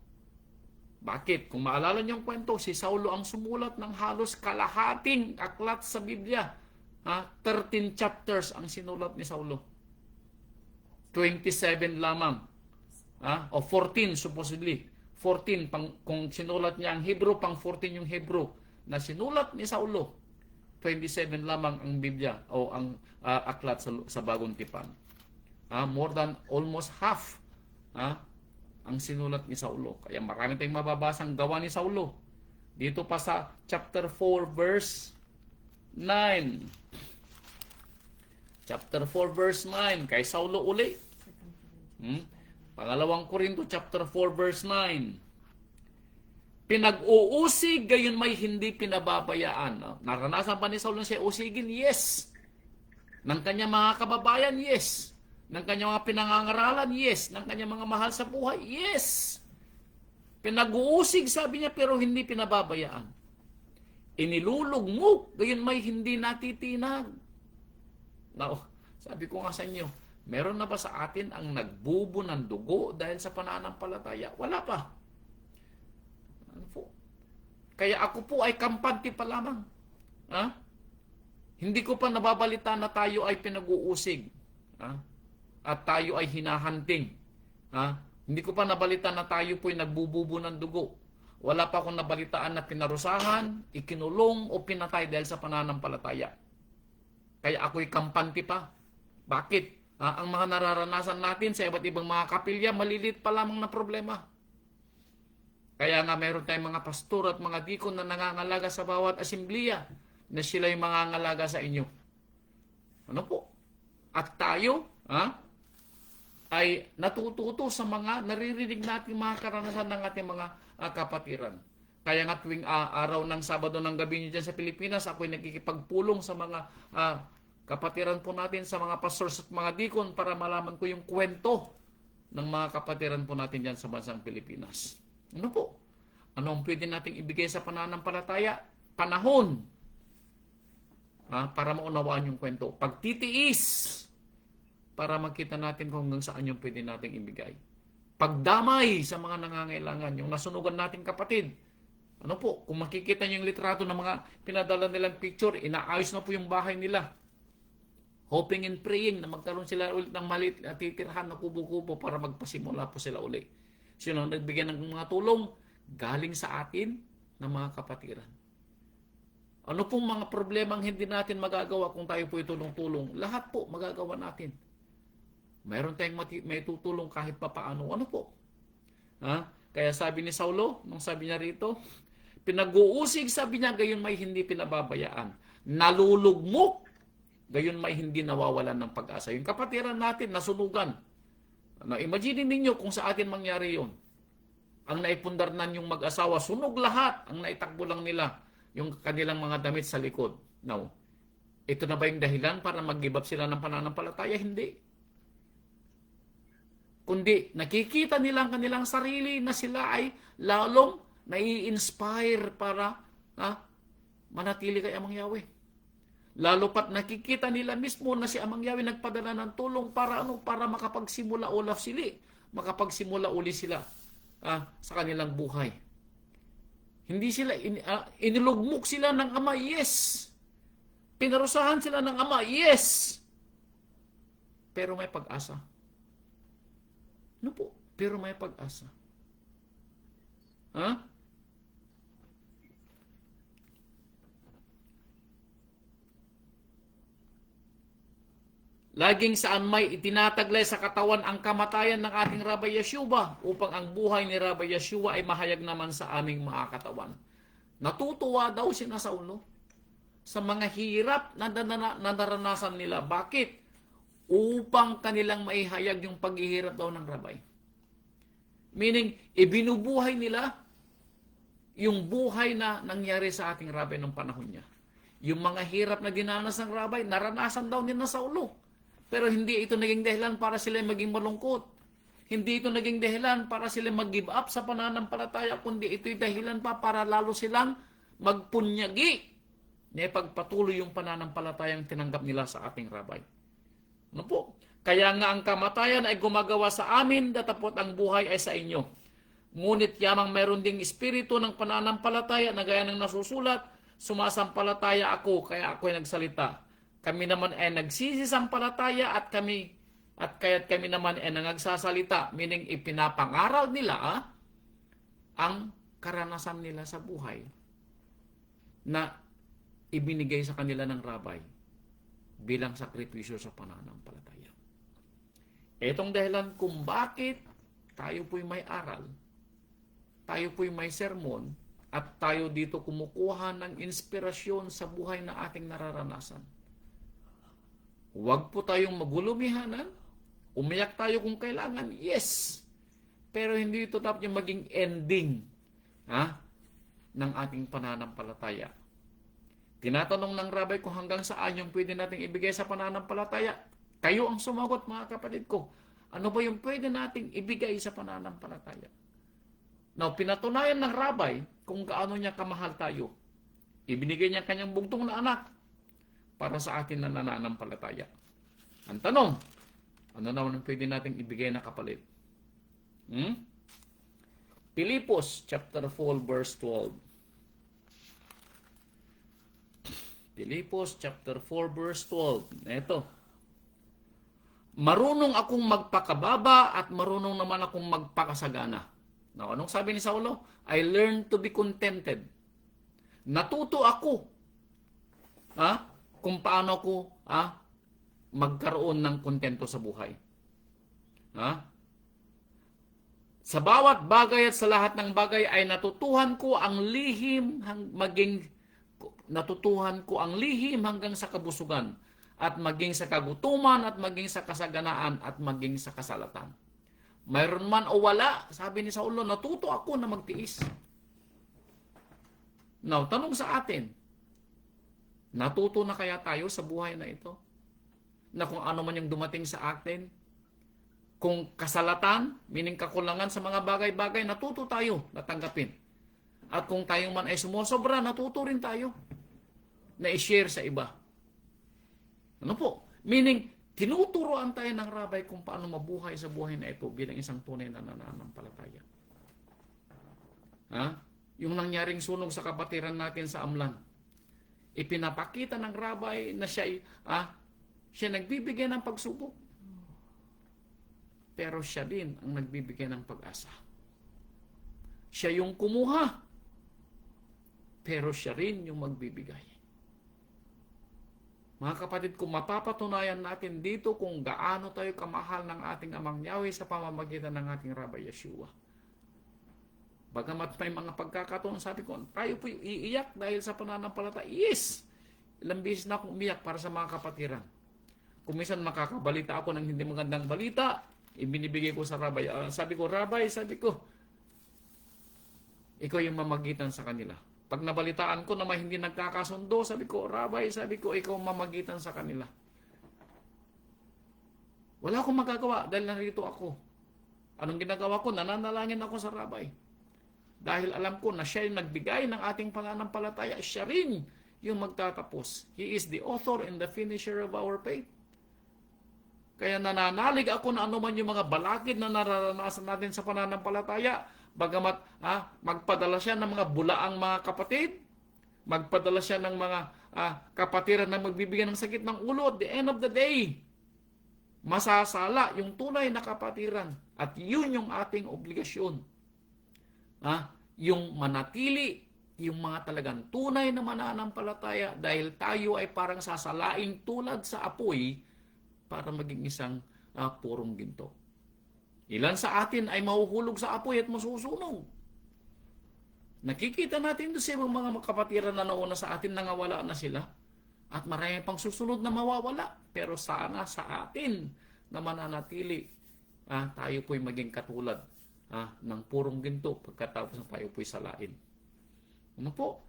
Bakit? Kung maalala niyo yung kwento, si Saulo ang sumulat ng halos kalahating aklat sa Biblia. 13 chapters ang sinulat ni Saulo. 27 lamang. O 14 supposedly. 14 kung sinulat niya ang Hebrew, pang 14 yung Hebrew na sinulat ni Saulo. 27 lamang ang Biblia o ang aklat sa Bagong Tipan. More than almost half ang sinulat ni Saulo. Kaya marami tayong mababasang gawa ni Saulo. Dito pa sa chapter 4 verse 9. Chapter 4 verse 9 kay Saulo uli. Pangalawang Korinto chapter 4 verse 9. Pinag-uusig gayon may hindi pinababayaan. Naranasan pa ni Saulo na siya usigin? Yes. Ng kanyang mga kababayan? Yes. Ng kanyang mga pinangangaralan? Yes. Ng kanyang mga mahal sa buhay? Yes. Pinag-uusig, sabi niya, pero hindi pinababayaan. Inilulugmok, gayon may hindi natitinag. Now, sabi ko nga sa inyo, meron na ba sa atin ang nagbubo ng dugo dahil sa pananampalataya? Wala pa. Ano po? Kaya ako po ay kampante pa lamang. Hindi ko pa nababalita na tayo ay pinag-uusig. At tayo ay hinahanting. Hindi ko pa nabalita na tayo po ay nagbububo ng dugo. Wala pa akong nabalitaan na pinarusahan, ikinulong o pinatay dahil sa pananampalataya. Kaya ako'y kampante pa. Bakit? Ang mga nararanasan natin sa iba't ibang mga kapilya, malilit pa lamang na problema. Kaya nga meron tayong mga pastor at mga dikon na nangangalaga sa bawat asimbliya na sila yung mangangalaga sa inyo. Ano po? At tayo, ay natututo sa mga naririnig natin mga karanasan ng ating mga kapatiran. Kaya nga tuwing araw ng Sabado ng gabi nyo dyan sa Pilipinas, ako'y nakikipagpulong sa mga kapatiran po natin sa mga pastors at mga deacon para malaman ko yung kwento ng mga kapatiran po natin dyan sa bansang Pilipinas. Ano po? Ano ang pwede nating ibigay sa pananampalataya? Panahon. Para maunawaan yung kwento. Pagtitiis. Para makita natin kung hanggang saan yung pwede nating ibigay. Pagdamay sa mga nangangailangan. Yung nasunugan nating kapatid. Ano po? Kung makikita niyo yung litrato ng mga pinadala nilang picture, inaayos na po yung bahay nila. Hoping and praying na magkaroon sila ulit ng maliit na titirhan na kubo-kubo para magpasimula po sila ulit. Sino ang nagbigay ng mga tulong? Galing sa atin ng mga kapatiran. Ano pong mga problemang hindi natin magagawa kung tayo po itulong-tulong? Lahat po magagawa natin. Mayroon tayong may tutulong kahit pa paano. Ano po? Kaya sabi ni Saulo, nung sabi niya rito, pinag-uusig, sabi niya, gayon may hindi pinababayaan. Nalulugmok, gayon may hindi nawawalan ng pag-asa. Yung kapatiran natin, nasunugan. Imagine ninyo kung sa atin mangyari yon. Ang naipundarnan yung mag-asawa, sunog lahat. Ang naitakbo lang nila, yung kanilang mga damit sa likod. Now, ito na ba yung dahilan para mag-give up sila ng pananampalataya? Hindi. Kundi, nakikita nila ang kanilang sarili na sila ay lalong nai-inspire para manatili kay Amang Yahweh. Lalo pat nakikita nila mismo na si Amang Yahweh nagpadala ng tulong para para makapagsimula makapagsimula uli sila sa kanilang buhay. Hindi sila inilugmok sila ng Ama, yes. Pinarusahan sila ng Ama, yes. Pero may pag-asa. Ano po? Pero may pag-asa. Laging saan may itinataglay sa katawan ang kamatayan ng ating Rabbi Yeshua upang ang buhay ni Rabbi Yeshua ay mahayag naman sa aming mga katawan. Natutuwa daw si Saulo sa mga hirap na naranasan nila. Bakit? Upang kanilang maihayag yung paghihirap daw ng Rabbi. Meaning, ibinubuhay nila yung buhay na nangyari sa ating Rabbi nung panahon niya. Yung mga hirap na dinanas ng Rabbi, naranasan daw ni Saulo. Pero hindi ito naging dahilan para sila maging malungkot. Hindi ito naging dahilan para sila mag-give up sa pananampalataya, kundi ito'y dahilan pa para lalo silang magpunyagi na ipagpatuloy yung pananampalatayang tinanggap nila sa ating Rabbi. Ano po? Kaya nga ang kamatayan ay gumagawa sa amin, datapot ang buhay ay sa inyo. Ngunit yamang mayroon ding espiritu ng pananampalataya na gaya ng nasusulat, sumasampalataya ako, kaya ako ay nagsalita. Kami naman ay nagsisisampalataya at kaya't kami naman ay nangagsasalita, meaning ipinapangaral nila ang karanasan nila sa buhay na ibinigay sa kanila ng Rabbi bilang sakripisyo sa pananampalataya. Itong dahilan kung bakit tayo po'y may aral, tayo po'y may sermon, at tayo dito kumukuha ng inspirasyon sa buhay na ating nararanasan. Huwag po tayong magulumihanan. Umiyak tayo kung kailangan. Yes. Pero hindi ito dapat yung maging ending ng ating pananampalataya. Tinatanong ng Rabbi kung hanggang saan yung pwede nating ibigay sa pananampalataya. Kayo ang sumagot, mga kapatid ko. Ano ba yung pwede nating ibigay sa pananampalataya? Now, pinatunayan ng Rabbi kung gaano niya kamahal tayo. Ibinigay niya kanyang bugtong na anak para sa atin na nananampalataya. Ang tanong, ano naman ang pwede nating ibigay na kapalit? Pilipos chapter 4 verse 12. Pilipos chapter 4 verse 12. Ito. Marunong akong magpakababa at marunong naman akong magpakasagana. Now, anong sabi ni Saulo? I learned to be contented. Natuto ako kung paano ko magkaroon ng kontento sa buhay. Sa bawat bagay at sa lahat ng bagay ay natutuhan ko ang lihim hanggang sa kabusugan at maging sa kagutuman at maging sa kasaganaan at maging sa kasalatan. Mayroon man o wala, sabi ni Saulo, natuto ako na magtiis. Now, tanong sa atin, natuto na kaya tayo sa buhay na ito? na kung ano man yung dumating sa atin, kung kasalatan, meaning kakulangan sa mga bagay-bagay, natuto tayo na tanggapin. At kung tayo man ay sumusobra, natuto rin tayo na i-share sa iba. Ano po? Meaning, tinuturoan tayo ng rabay kung paano mabuhay sa buhay na ito bilang isang tunay na nananampalataya. Yung nangyaring sunog sa kapatiran natin sa Amlan, ipinapakita ng rabay na siya nagbibigay ng pagsubok. Pero siya din ang nagbibigay ng pag-asa. Siya yung kumuha, pero siya rin yung magbibigay. Mga kapatid, kung mapapatunayan natin dito kung gaano tayo kamahal ng ating Amang Yahweh sa pamamagitan ng ating Rabbi Yeshua. Bagamat may mga pagkakataon, sabi ko, tayo po iiyak dahil sa pananampalataya. Yes! Ilang beses na akong umiyak para sa mga kapatiran. Kung minsan makakabalita ako ng hindi magandang balita, ibinibigay ko sa Rabbi. Sabi ko, Rabbi, ikaw yung mamagitan sa kanila. Pag nabalitaan ko na may hindi nagkakasundo, sabi ko, Rabbi, ikaw mamagitan sa kanila. Wala akong magagawa dahil narito ako. Anong ginagawa ko? Nananalangin ako sa Rabbi. Dahil alam ko na siya yung nagbigay ng ating pananampalataya, siya rin yung magtatapos. He is the author and the finisher of our faith. Kaya nananalig ako na anuman yung mga balakid na nararanasan natin sa pananampalataya, bagamat magpadala siya ng mga bulaang mga kapatid, magpadala siya ng mga kapatiran na magbibigyan ng sakit ng ulo, at the end of the day, masasala yung tunay na kapatiran. At yun yung ating obligasyon. Yung manatili, yung mga talagang tunay na mananampalataya, dahil tayo ay parang sasalaing tulad sa apoy para maging isang purong ginto. Ilan sa atin ay mahuhulog sa apoy at masusunog. Nakikita natin doon sa mga kapatiran na nauna sa atin, nangawala na sila. At marami pang susunod na mawawala. Pero sana sa atin na mananatili, tayo po'y maging katulad ng purong ginto pagkatapos na tayo po'y salain. Ano po?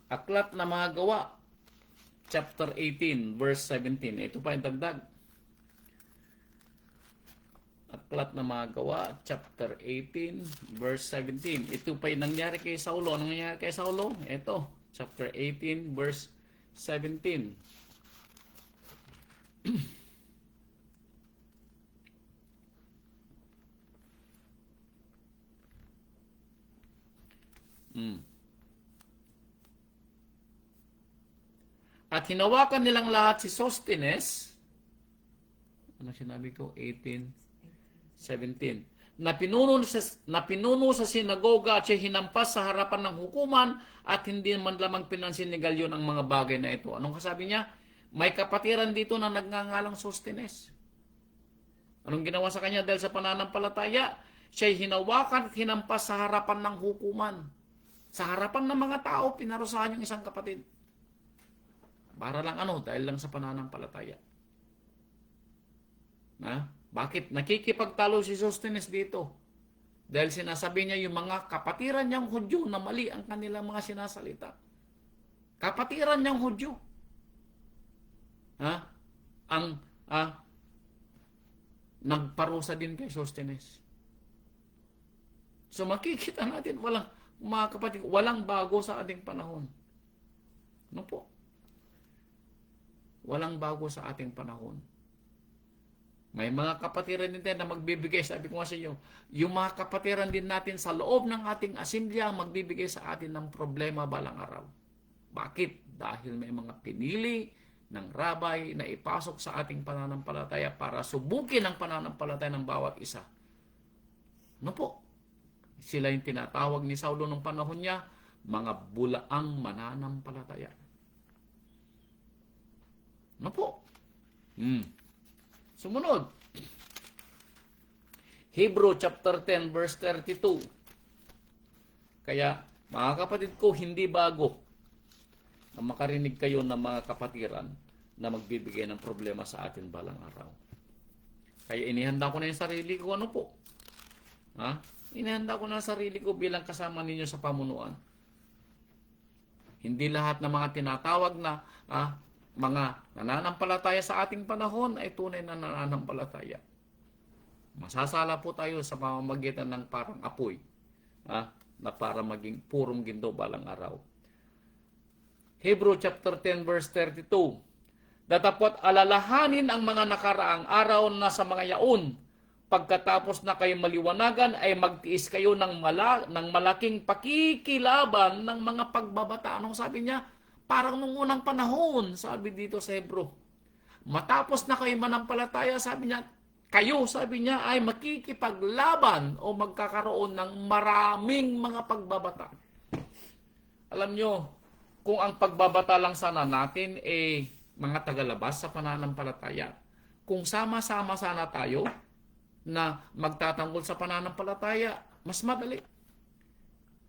Aklat na mga gawa, chapter 18, verse 17. Ito pa yung dagdag. Aklat na mga gawa, chapter 18, verse 17. Ito pa yung nangyari kay Saulo. Anong nangyari kay Saulo? Ito, chapter 18, verse 17. At hinawakan nilang lahat si Sosthenes, ano sinabi ko? 18:17. Na pinuno sa sinagoga at siya hinampas sa harapan ng hukuman at hindi man lamang pinansin ni Galion ang mga bagay na ito. Anong kasabi niya? May kapatiran dito na nagngangalang Sosthenes. Anong ginawa sa kanya dahil sa pananampalataya? Siya'y hinawakan at hinampas sa harapan ng hukuman. Sa harapan ng mga tao, pinarusahan yung isang kapatid. Para lang dahil lang sa pananampalataya. Bakit? Nakikipagtalo si Sosthenes dito. Dahil sinasabi niya yung mga kapatiran niyang Hudyo na mali ang kanilang mga sinasalita. Kapatiran niyang Hudyo. Nagparusa din kay Sosthenes. So makikita natin, mga kapatid, walang bago sa ating panahon. Ano po? Walang bago sa ating panahon. May mga kapatiran din tayo na magbibigay, sabi ko nga sa inyo, yung mga kapatiran din natin sa loob ng ating asimilya magbibigay sa atin ng problema balang araw. Bakit? Dahil may mga pinili ng rabay na ipasok sa ating pananampalataya para subukin ang pananampalataya ng bawat isa. Ano po? Sila yung tinatawag ni Saulo nung panahon niya, mga bulaang mananampalataya. Ano po? Sumunod. Hebrew chapter 10 verse 32. Kaya, mga kapatid ko, hindi bago na makarinig kayo ng mga kapatiran na magbibigay ng problema sa atin balang araw. Kaya inihanda ko na yung sarili ko, Inihanda ko na yung sarili ko bilang kasama ninyo sa pamunuan. Hindi lahat ng mga tinatawag na mga nananampalataya sa ating panahon ay tunay na nananampalataya. Masasala po tayo sa pamamagitan ng parang apoy na para maging purong ginto balang araw. Hebrew chapter 10 verse 32. Datapot alalahanin ang mga nakaraang araw na sa mga yaon. Pagkatapos na kayo maliwanagan ay magtiis kayo ng malaking pakikilaban ng mga pagbabata. Anong sabi niya? Parang nung unang panahon, sabi dito sa Hebrew. Matapos na kayo manampalataya, sabi niya, ay makikipaglaban o magkakaroon ng maraming mga pagbabata. Alam nyo, kung ang pagbabata lang sana natin mga tagalabas sa pananampalataya, kung sama-sama sana tayo na magtatanggol sa pananampalataya, mas madali.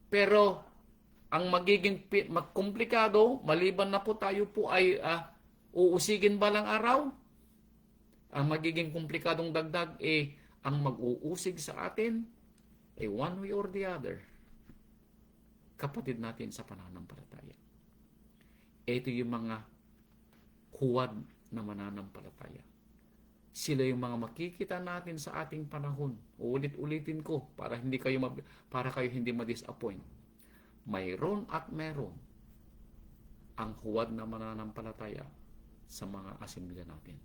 Pero ang magiging magkomplikado, maliban na po tayo po ay uusigin balang araw, ang magiging komplikadong dagdag ang mag-uusig sa atin one way or the other, kapatid natin sa pananampalataya. Ito yung mga huwad na mananampalataya. Sila yung mga makikita natin sa ating panahon. Ulit-ulitin ko para kayo hindi ma-disappoint. Mayroon at meron ang huwad na mananampalataya sa mga asimilya natin.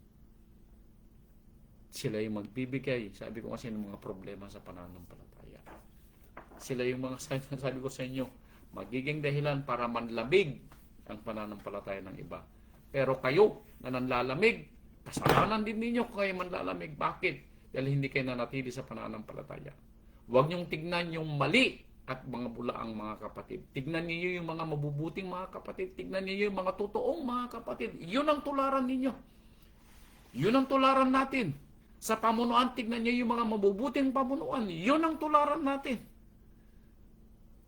Sila yung magbibigay, sabi ko kasi, ng mga problema sa pananampalataya. Sila yung mga, sabi ko sa inyo, magiging dahilan para manlamig ang pananampalataya ng iba. Pero kayo na nanlalamig, kasalanan din ninyo kung kayo manlalamig. Bakit? Dahil hindi kayo nanatili sa pananampalataya. Huwag niyong tignan yung mali at mga bulaang mga kapatid. Tignan niyo yung mga mabubuting mga kapatid. Tignan niyo yung mga totoong mga kapatid. Yun ang tularan ninyo. Yun ang tularan natin. Sa pamunuan, tignan niyo yung mga mabubuting pamunuan. Yun ang tularan natin.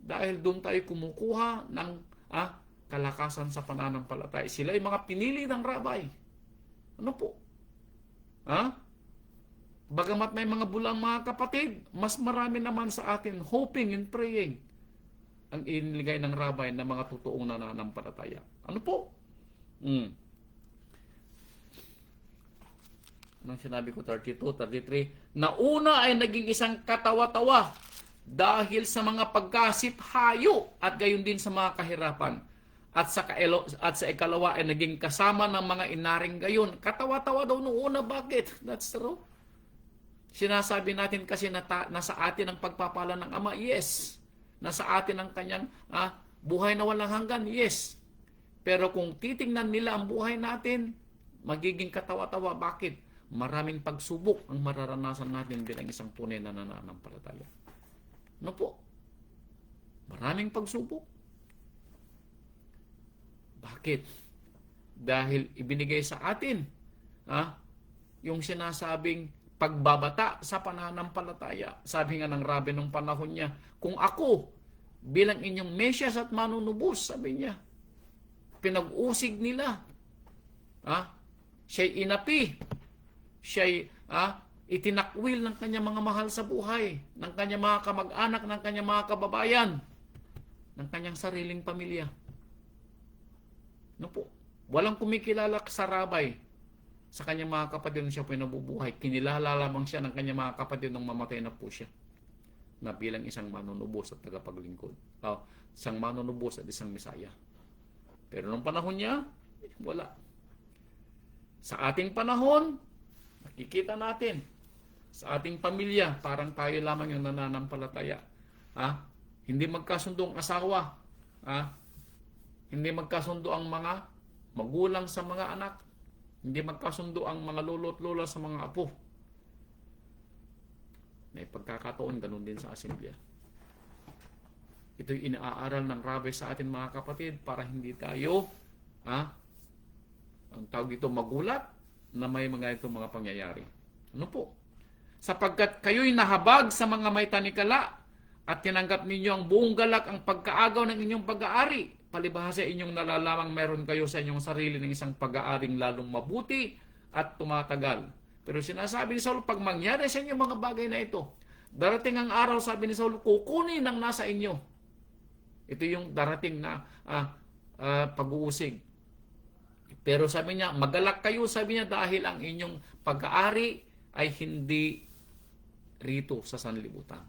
Dahil doon tayo kumukuha ng kalakasan sa pananampalataya. Sila yung mga pinili ng rabay. Ano po? Bagamat may mga bulang mga kapatid, mas marami naman sa atin hoping and praying ang iniligay ng rabay na mga totoong nananampalataya. Ano po? Anong sinabi ko? 32, 33. Na una ay naging isang katawa-tawa dahil sa mga pagkasithayo at gayon din sa mga kahirapan. At sa ikalawa ay naging kasama ng mga inaring gayon. Katawa-tawa daw noong una. Bakit? That's true. Sinasabi natin kasi nasa atin ang pagpapala ng Ama. Yes. Nasa atin ang kanyang buhay na walang hanggan. Yes. Pero kung titingnan nila ang buhay natin, magiging katawa-tawa. Bakit? Maraming pagsubok ang mararanasan natin bilang isang tunay na nananampalataya. Ano po? Maraming pagsubok. Bakit? Dahil ibinigay sa atin yung sinasabing pagbabata sa pananampalataya. Sabi nga ng rabi nung panahon niya, kung ako bilang inyong Mesyas at manunubos, sabi niya, pinag-usig nila. Siya'y inapi. Siya'y itinakwil ng kanyang mga mahal sa buhay, ng kanyang mga kamag-anak, ng kanyang mga kababayan, ng kanyang sariling pamilya. No po? Walang kumikilala sa rabay sa kanyang mga kapatid na siya po nabubuhay. Kinilala lamang siya ng kanyang mga kapatid nung mamatay na po siya, na bilang isang manunubos at tagapaglingkod. Isang manunubos at isang Mesaya. Pero nung panahon niya, wala. Sa ating panahon, nakikita natin, sa ating pamilya, parang tayo lamang yung nananampalataya. Hindi magkasundo ang asawa. Hindi magkasundo ang mga magulang sa mga anak. Hindi magkasundo ang mga lolo at lola sa mga apo. May pagkakataon, ganun din sa asimilya. Ito'y inaaral ng rabbi sa atin mga kapatid para hindi tayo, ang tawag dito, magulat na may mga itong mga pangyayari. Ano po? Sapagkat kayo'y nahabag sa mga may tanikala at tinanggap ninyo ang buong galak ang pagkaagaw ng inyong pag-aari. Palibhasa inyong nalalamang meron kayo sa inyong sarili ng isang pag-aaring lalong mabuti at tumatagal. Pero sinasabi ni Saul, pag mangyari sa inyo mga bagay na ito, darating ang araw, sabi ni Saul, kukunin ang nasa inyo. Ito yung darating na pag-uusig. Pero sabi niya, magalak kayo, sabi niya, dahil ang inyong pag-aari ay hindi rito sa sanlibutan.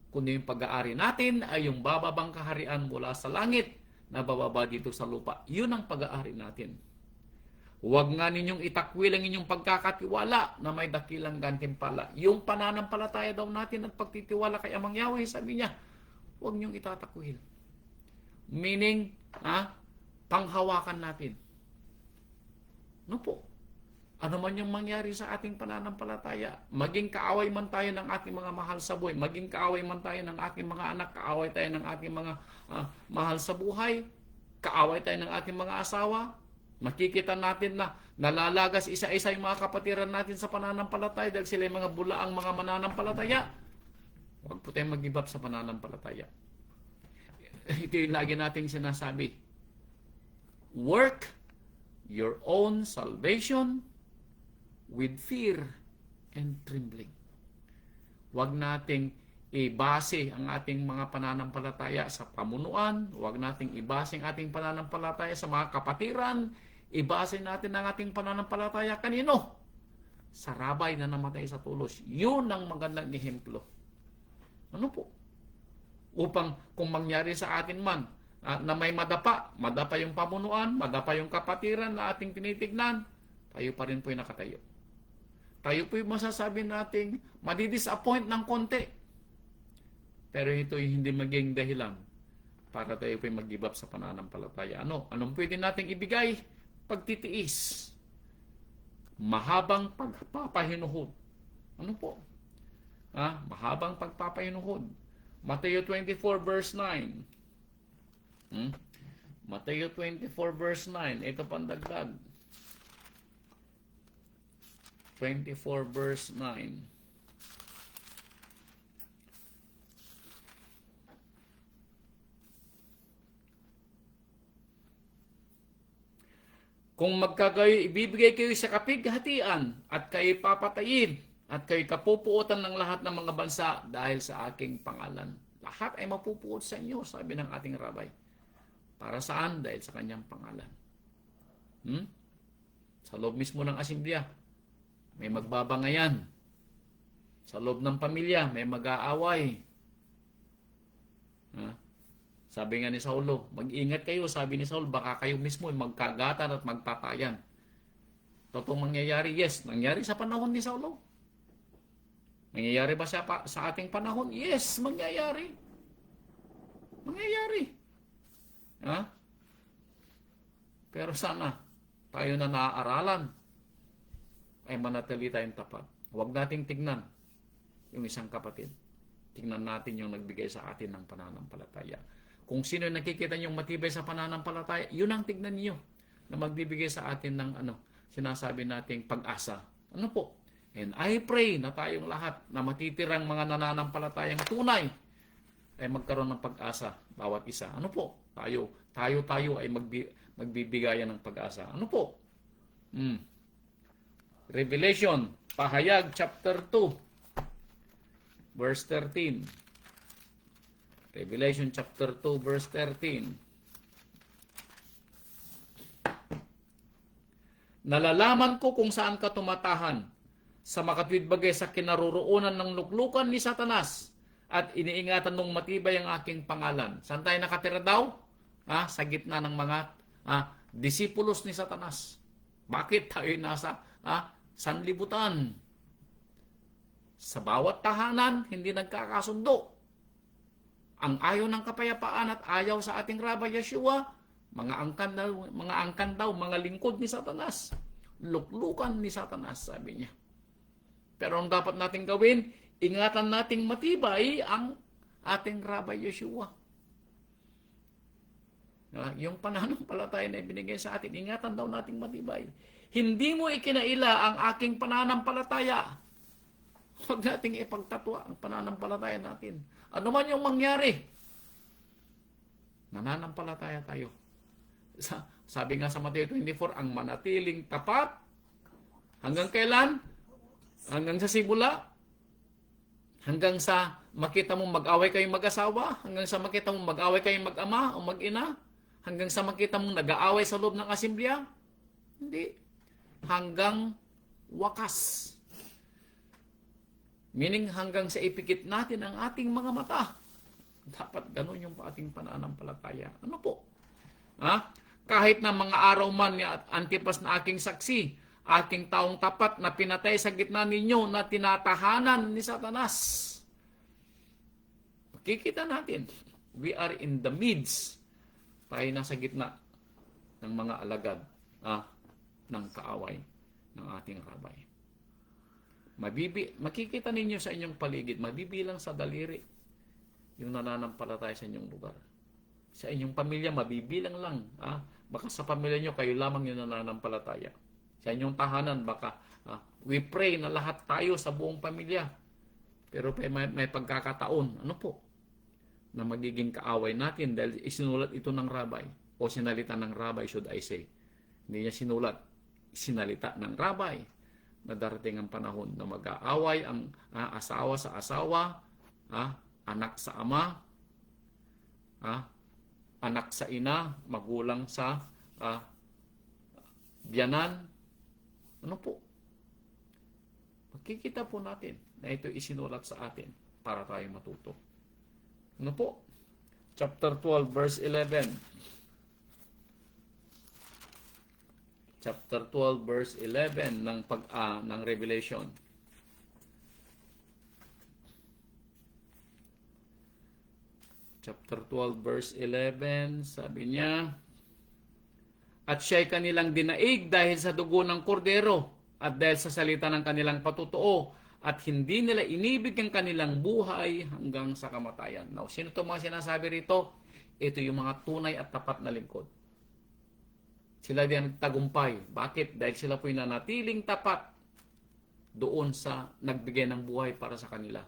Kundi yung pag-aari natin ay yung bababang kaharian mula sa langit na bababa dito sa lupa. Yun ang pag-aari natin. Huwag nga ninyong itakwil ang inyong pagkakatiwala na may dakilang gantimpala. Yung pananampalataya daw natin at pagtitiwala kay Amang Yahweh, sabi niya, huwag ninyong itatakwil. Meaning, panghawakan natin. No po. Ano man yung mangyari sa ating pananampalataya, maging kaaway man tayo ng ating mga mahal sa buhay, maging kaaway man tayo ng ating mga anak, kaaway tayo ng ating mga mahal sa buhay, kaaway tayo ng ating mga asawa, makikita natin na nalalagas isa-isa yung mga kapatiran natin sa pananampalataya dahil sila yung mga bulaang mga mananampalataya. Huwag po tayong mag-give up sa pananampalataya. Ito yung lagi nating sinasabi. Work your own salvation with fear and trembling. Huwag nating ibase ang ating mga pananampalataya sa pamunuan. Huwag nating ibase ang ating pananampalataya sa mga kapatiran. Ibase natin ang ating pananampalataya kanino? Sa rabay na namatay sa tulos. Yun ang magandang ehemplo. Ano po? Upang kung mangyari sa atin man na may madapa yung pamunuan, madapa yung kapatiran na ating tinitignan, tayo pa rin po yung nakatayo. Tayo po yung masasabi nating madidisappoint ng konti. Pero ito yung hindi maging dahilan para tayo po yung mag-give up sa pananampalataya. Anong pwede nating ibigay? Pagtitiis. Mahabang pagpapahinuhod. Ano po? Mahabang pagpapahinuhod. Mateo 24 verse 9. Mateo 24 verse 9. Ito pandagdag. 24 verse 9. Kung ibibigay kayo sa kapighatian at kayo papatayin at kayo kapupuotan ng lahat ng mga bansa dahil sa aking pangalan. Lahat ay mapupuot sa inyo, sabi ng ating rabay. Para saan? Dahil sa kanyang pangalan. Sa loob mismo ng asimblya, may magbabangayan. Sa loob ng pamilya, may mag-aaway. Sabi nga ni Saulo, mag-ingat kayo, sabi ni Saul, baka kayo mismo magkagatan at magtatayan. Totoong mangyayari? Yes. Nangyari sa panahon ni Saulo. Mangyayari ba sa ating panahon? Yes, mangyayari. Mangyayari. Pero sana, tayo na naaaralan, ay manatili tayong tapat. Huwag nating tignan yung isang kapatid. Tignan natin yung nagbigay sa atin ng pananampalataya. Kung sino nakikita niyong matibay sa pananampalataya, yun ang tignan niyo na magbibigay sa atin ng sinasabi nating pag-asa. Ano po? And I pray na tayong lahat na matitirang mga nananampalatayang tunay ay magkaroon ng pag-asa bawat isa. Ano po? Tayo ay magbibigayan ng pag-asa. Ano po? Revelation, Pahayag, chapter 2, verse 13. Revelation chapter 2 verse 13. Nalalaman ko kung saan ka tumatahan sa makatwid bagay sa kinaroroonan ng luklukan ni Satanas at iniingatan mong matibay ang aking pangalan. Saan tayo nakatira daw? Sa gitna ng mga disipulos ni Satanas. Bakit tayo nasa sanlibutan? Sa bawat tahanan, hindi nagkakasundo. Ang ayaw ng kapayapaan at ayaw sa ating Rabbi Yeshua, mga angkan daw, mga lingkod ni Satanas. Luklukan ni Satanas, sabi niya. Pero ang dapat nating gawin, ingatan nating matibay ang ating Rabbi Yeshua. Yung pananampalataya na ibinigay sa atin, ingatan daw nating matibay. Hindi mo ikinaila ang aking pananampalataya. Huwag nating ipagtatwa ang pananampalataya natin. Ano man yung mangyari, nananampalataya tayo. Sabi nga sa Mateo 24, ang manatiling tapat, hanggang kailan? Hanggang sa simula? Hanggang sa makita mong mag-away kayong mag-asawa? Hanggang sa makita mong mag-away kayong mag-ama o mag-ina? Hanggang sa makita mong nag-aaway sa loob ng asimblea? Hindi. Hanggang wakas. Meaning hanggang sa ipikit natin ang ating mga mata. Dapat ganun yung ating pananampalataya. Ano po? Kahit na mga araw man ni Antipas na aking saksi, aking taong tapat na pinatay sa gitna ninyo na tinatahanan ni Satanas. Makikita natin, we are in the midst. Tayo nasa gitna ng mga alagad ng kaaway ng ating rabay. Makikita ninyo sa inyong paligid, mabibilang sa daliri yung nananampalataya sa inyong lugar. Sa inyong pamilya, mabibilang lang. Baka sa pamilya nyo, kayo lamang yung nananampalataya. Sa inyong tahanan, baka we pray na lahat tayo sa buong pamilya. Pero may pagkakataon, ano po, na magiging kaaway natin dahil isinulat ito ng rabay o sinalita ng rabay, should I say. Hindi niya sinulat, sinalita ng rabay na darating ang panahon na mag-aaway ang asawa sa asawa, anak sa ama, anak sa ina, magulang sa biyanan. Ano po? Makikita po natin na ito isinulat sa atin para tayo matuto. Ano po? Chapter 12, verse 11. Chapter 12, verse 11 ng Revelation. Chapter 12, verse 11, sabi niya, at siya'y kanilang dinaig dahil sa dugo ng kordero at dahil sa salita ng kanilang patutuo at hindi nila inibig ang kanilang buhay hanggang sa kamatayan. Now, sino ito mga sinasabi rito? Ito yung mga tunay at tapat na lingkod. Sila din nagtagumpay. Bakit? Dahil sila po'y nanatiling tapat doon sa nagbigay ng buhay para sa kanila.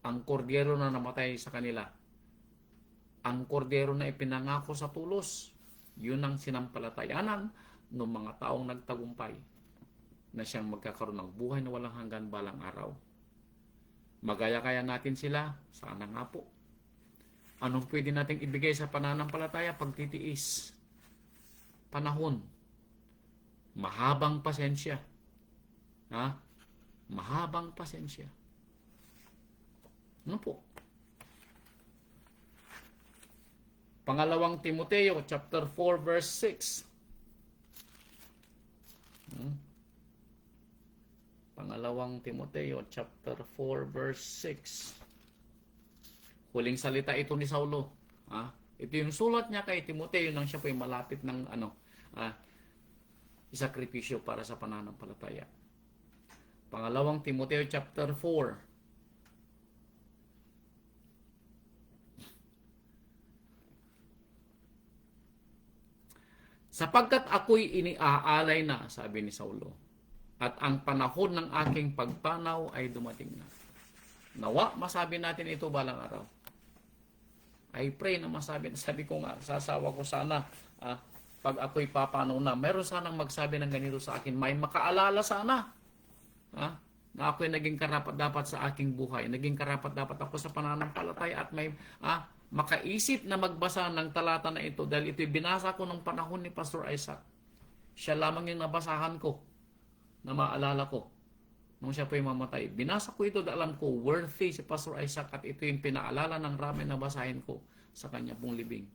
Ang kordero na namatay sa kanila. Ang kordero na ipinangako sa tulos. Yun ang sinampalatayanan ng mga taong nagtagumpay na siyang magkakaroon ng buhay na walang hanggan balang araw. Magaya kaya natin sila? Sana nga po. Anong pwede nating ibigay sa pananampalataya? Pagtitiis. Panahon. Mahabang pasensya. Mahabang pasensya. Ano po? Pangalawang Timoteo, chapter 4, verse 6. Pangalawang Timoteo, chapter 4, verse 6. Huling salita ito ni Saulo. Ito yung sulat niya kay Timoteo nang siya po yung malapit ng isakripisyo para sa pananampalataya. Pangalawang Timoteo, chapter 4. Sapagkat ako'y iniaalay na, sabi ni Saulo, at ang panahon ng aking pagpanaw ay dumating na. Nawa, masabi natin ito balang araw. I pray na masabi. Sabi ko nga, sasawa ko sana, pag ako'y papanaw na, meron sanang magsabi ng ganito sa akin, may makaalala sana, na ako'y naging karapat-dapat sa aking buhay, naging karapat-dapat ako sa pananampalataya at may makaisip na magbasa ng talata na ito dahil ito'y binasa ko nung panahon ni Pastor Isaac. Siya lamang yung nabasahan ko, na maalala ko, nung siya po'y mamatay. Binasa ko ito dahil alam ko, worthy si Pastor Isaac at ito yung pinaalala ng rami na basahin ko sa kanya pong libing.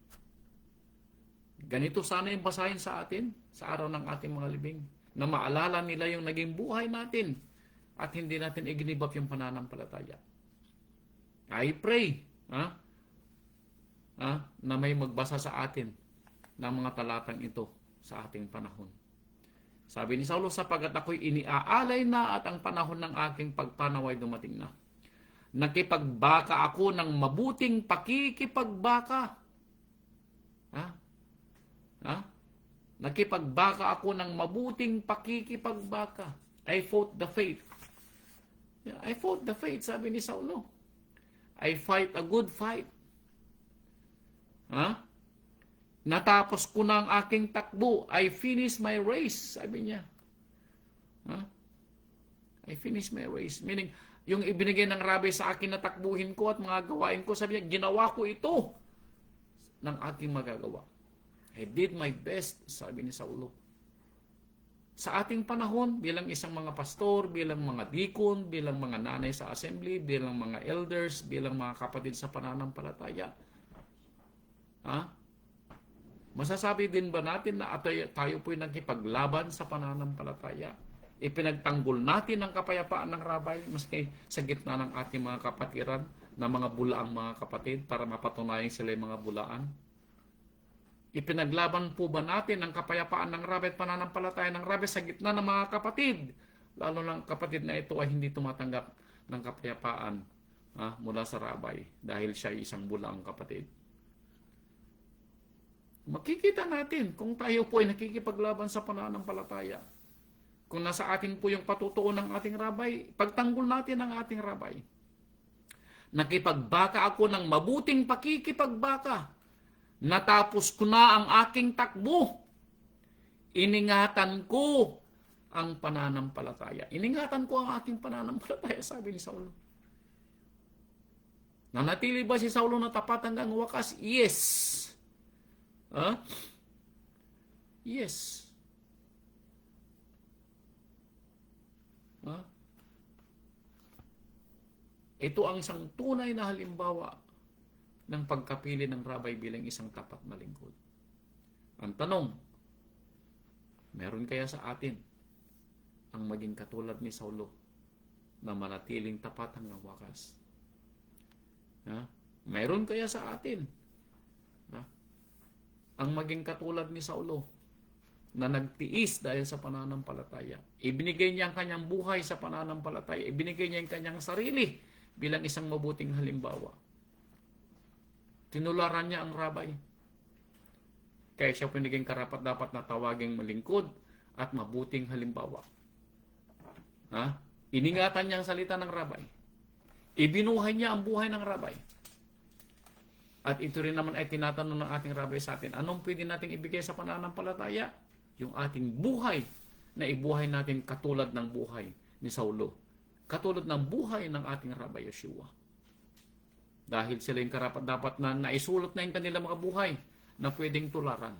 Ganito sana yung basahin sa atin, sa araw ng ating mga libing, na maalala nila yung naging buhay natin at hindi natin i-give up yung pananampalataya. I pray, na may magbasa sa atin ng mga talatang ito sa ating panahon. Sabi ni Saulo, sapagat ako'y iniaalay na at ang panahon ng aking pagpanaw ay dumating na. Nakipagbaka ako ng mabuting pakikipagbaka. Nakipagbaka ako ng mabuting pakikipagbaka. I fought the faith. I fought the faith, sabi ni Saulo. I fight a good fight. Natapos ko na ang aking takbo. I finished my race, sabi niya. I finished my race. Meaning, yung ibinigay ng rabbi sa akin na takbuhin ko at mga gawain ko, sabi niya, ginawa ko ito ng aking magagawa. I did my best, sabi ni Saulo. Sa ating panahon, bilang isang mga pastor, bilang mga deacon, bilang mga nanay sa assembly, bilang mga elders, bilang mga kapatid sa pananampalataya, masasabi din ba natin na tayo po'y nagkipaglaban sa pananampalataya? Ipinagtanggol natin ang kapayapaan ng Rabay maski sa gitna ng ating mga kapatiran na mga bulaang mga kapatid para mapatunayan sila yung mga bulaan? Ipinaglaban po ba natin ang kapayapaan ng Rabay at pananampalataya ng Rabay sa gitna ng mga kapatid? Lalo ng kapatid na ito ay hindi tumatanggap ng kapayapaan mula sa Rabay dahil siya ay isang bulaang kapatid. Makikita natin kung tayo po ay nakikipaglaban sa pananampalataya. Kung nasa atin po yung patutuon ng ating Rabay, pagtanggol natin ang ating Rabay. Nakipagbaka ako ng mabuting pakikipagbaka. Natapos ko na ang aking takbo. Iningatan ko ang pananampalataya. Iningatan ko ang aking pananampalataya, sabi ni Saulo. Nanatili ba si Saulo na tapat hanggang wakas? Yes. Yes. Ito ang isang tunay na halimbawa ng pagkapili ng Rabay bilang isang tapat na lingkod. Ang tanong, meron kaya sa atin ang maging katulad ni Saulo na manatiling tapat hanggang wakas? Meron kaya sa atin ang maging katulad ni Saulo na nagtiis dahil sa pananampalataya? Ibinigay niya ang kanyang buhay sa pananampalataya. Ibinigay niya ang kanyang sarili bilang isang mabuting halimbawa. Tinularan niya ang Rabay. Kaya siya piniging karapat-dapat na tawaging malingkod at mabuting halimbawa. Iningatan niya ang salita ng Rabay. Ibinuhay niya ang buhay ng Rabay. At ito rin naman ay tinatanong ng ating Rabay sa atin, anong pwede nating ibigay sa pananampalataya? Yung ating buhay na ibuhay natin katulad ng buhay ni Saulo. Katulad ng buhay ng ating Rabay Yeshua. Dahil sila yung karapat-dapat na naisulat na yung kanilang mga buhay na pwedeng tularan.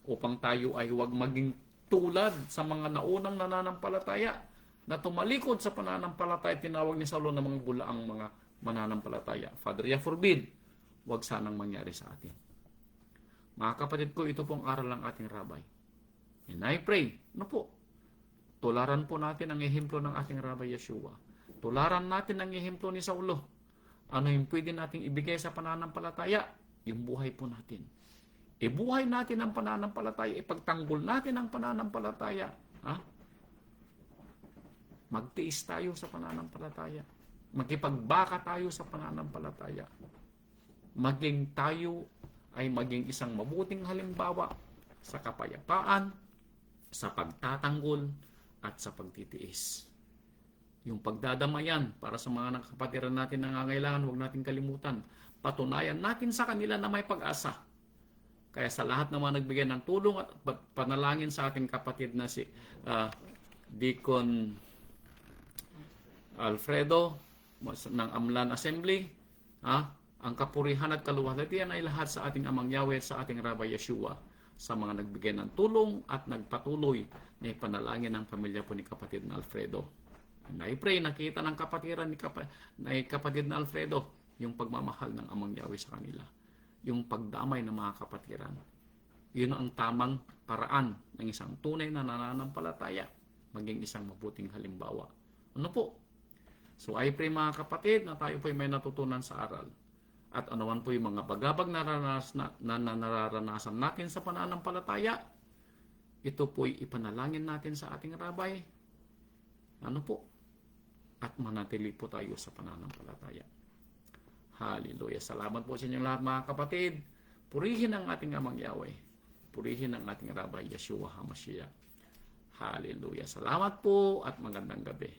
Upang tayo ay huwag maging tulad sa mga naunang nananampalataya na tumalikod sa pananampalataya, tinawag ni Saulo ng mga bulaang mga mananampalataya. Father, forbid, huwag sanang mangyari sa atin. Mga kapatid ko, ito pong aral ng ating Rabay. And I pray, tularan po natin ang ehemplo ng ating Rabay Yeshua. Tularan natin ang ehemplo ni Saulo. Ano yung pwede nating ibigay sa pananampalataya? Yung buhay po natin. Ibuhay natin ang pananampalataya. Ipagtanggol natin ang pananampalataya. Magtiis tayo sa pananampalataya. Makipagbaka tayo sa pananampalataya. Maging tayo ay maging isang mabuting halimbawa sa kapayapaan, sa pagtatanggol, at sa pagtitiis. Yung pagdadamayan para sa mga kapatiran natin na nangangailangan, huwag natin kalimutan. Patunayan natin sa kanila na may pag-asa. Kaya sa lahat ng mga nagbigay ng tulong at panalangin sa ating kapatid na si Deacon Alfredo ng Amlan Assembly, ang kapurihan at kaluwalhatian ay lahat sa ating Amang Yahweh at sa ating Rabay Yeshua, sa mga nagbigay ng tulong at nagpatuloy na ipanalangin ng pamilya po ni kapatid na Alfredo. And I pray, nakita ng kapatiran ni kapatid na Alfredo yung pagmamahal ng Amang Yahweh sa kanila. Yung pagdamay ng mga kapatiran. Yun ang tamang paraan ng isang tunay na nananampalataya, maging isang mabuting halimbawa. Ano po? So I pray mga kapatid na tayo po may natutunan sa aral. At anuman po yung mga bagabag na nararanasan natin sa pananampalataya, ito po'y ipanalangin natin sa ating Rabay. Ano po? At manatili po tayo sa pananampalataya. Hallelujah. Salamat po sa inyong lahat mga kapatid. Purihin ang ating Amang Yahweh. Purihin ang ating Rabay Yeshua HaMashiach. Hallelujah. Salamat po at magandang gabi.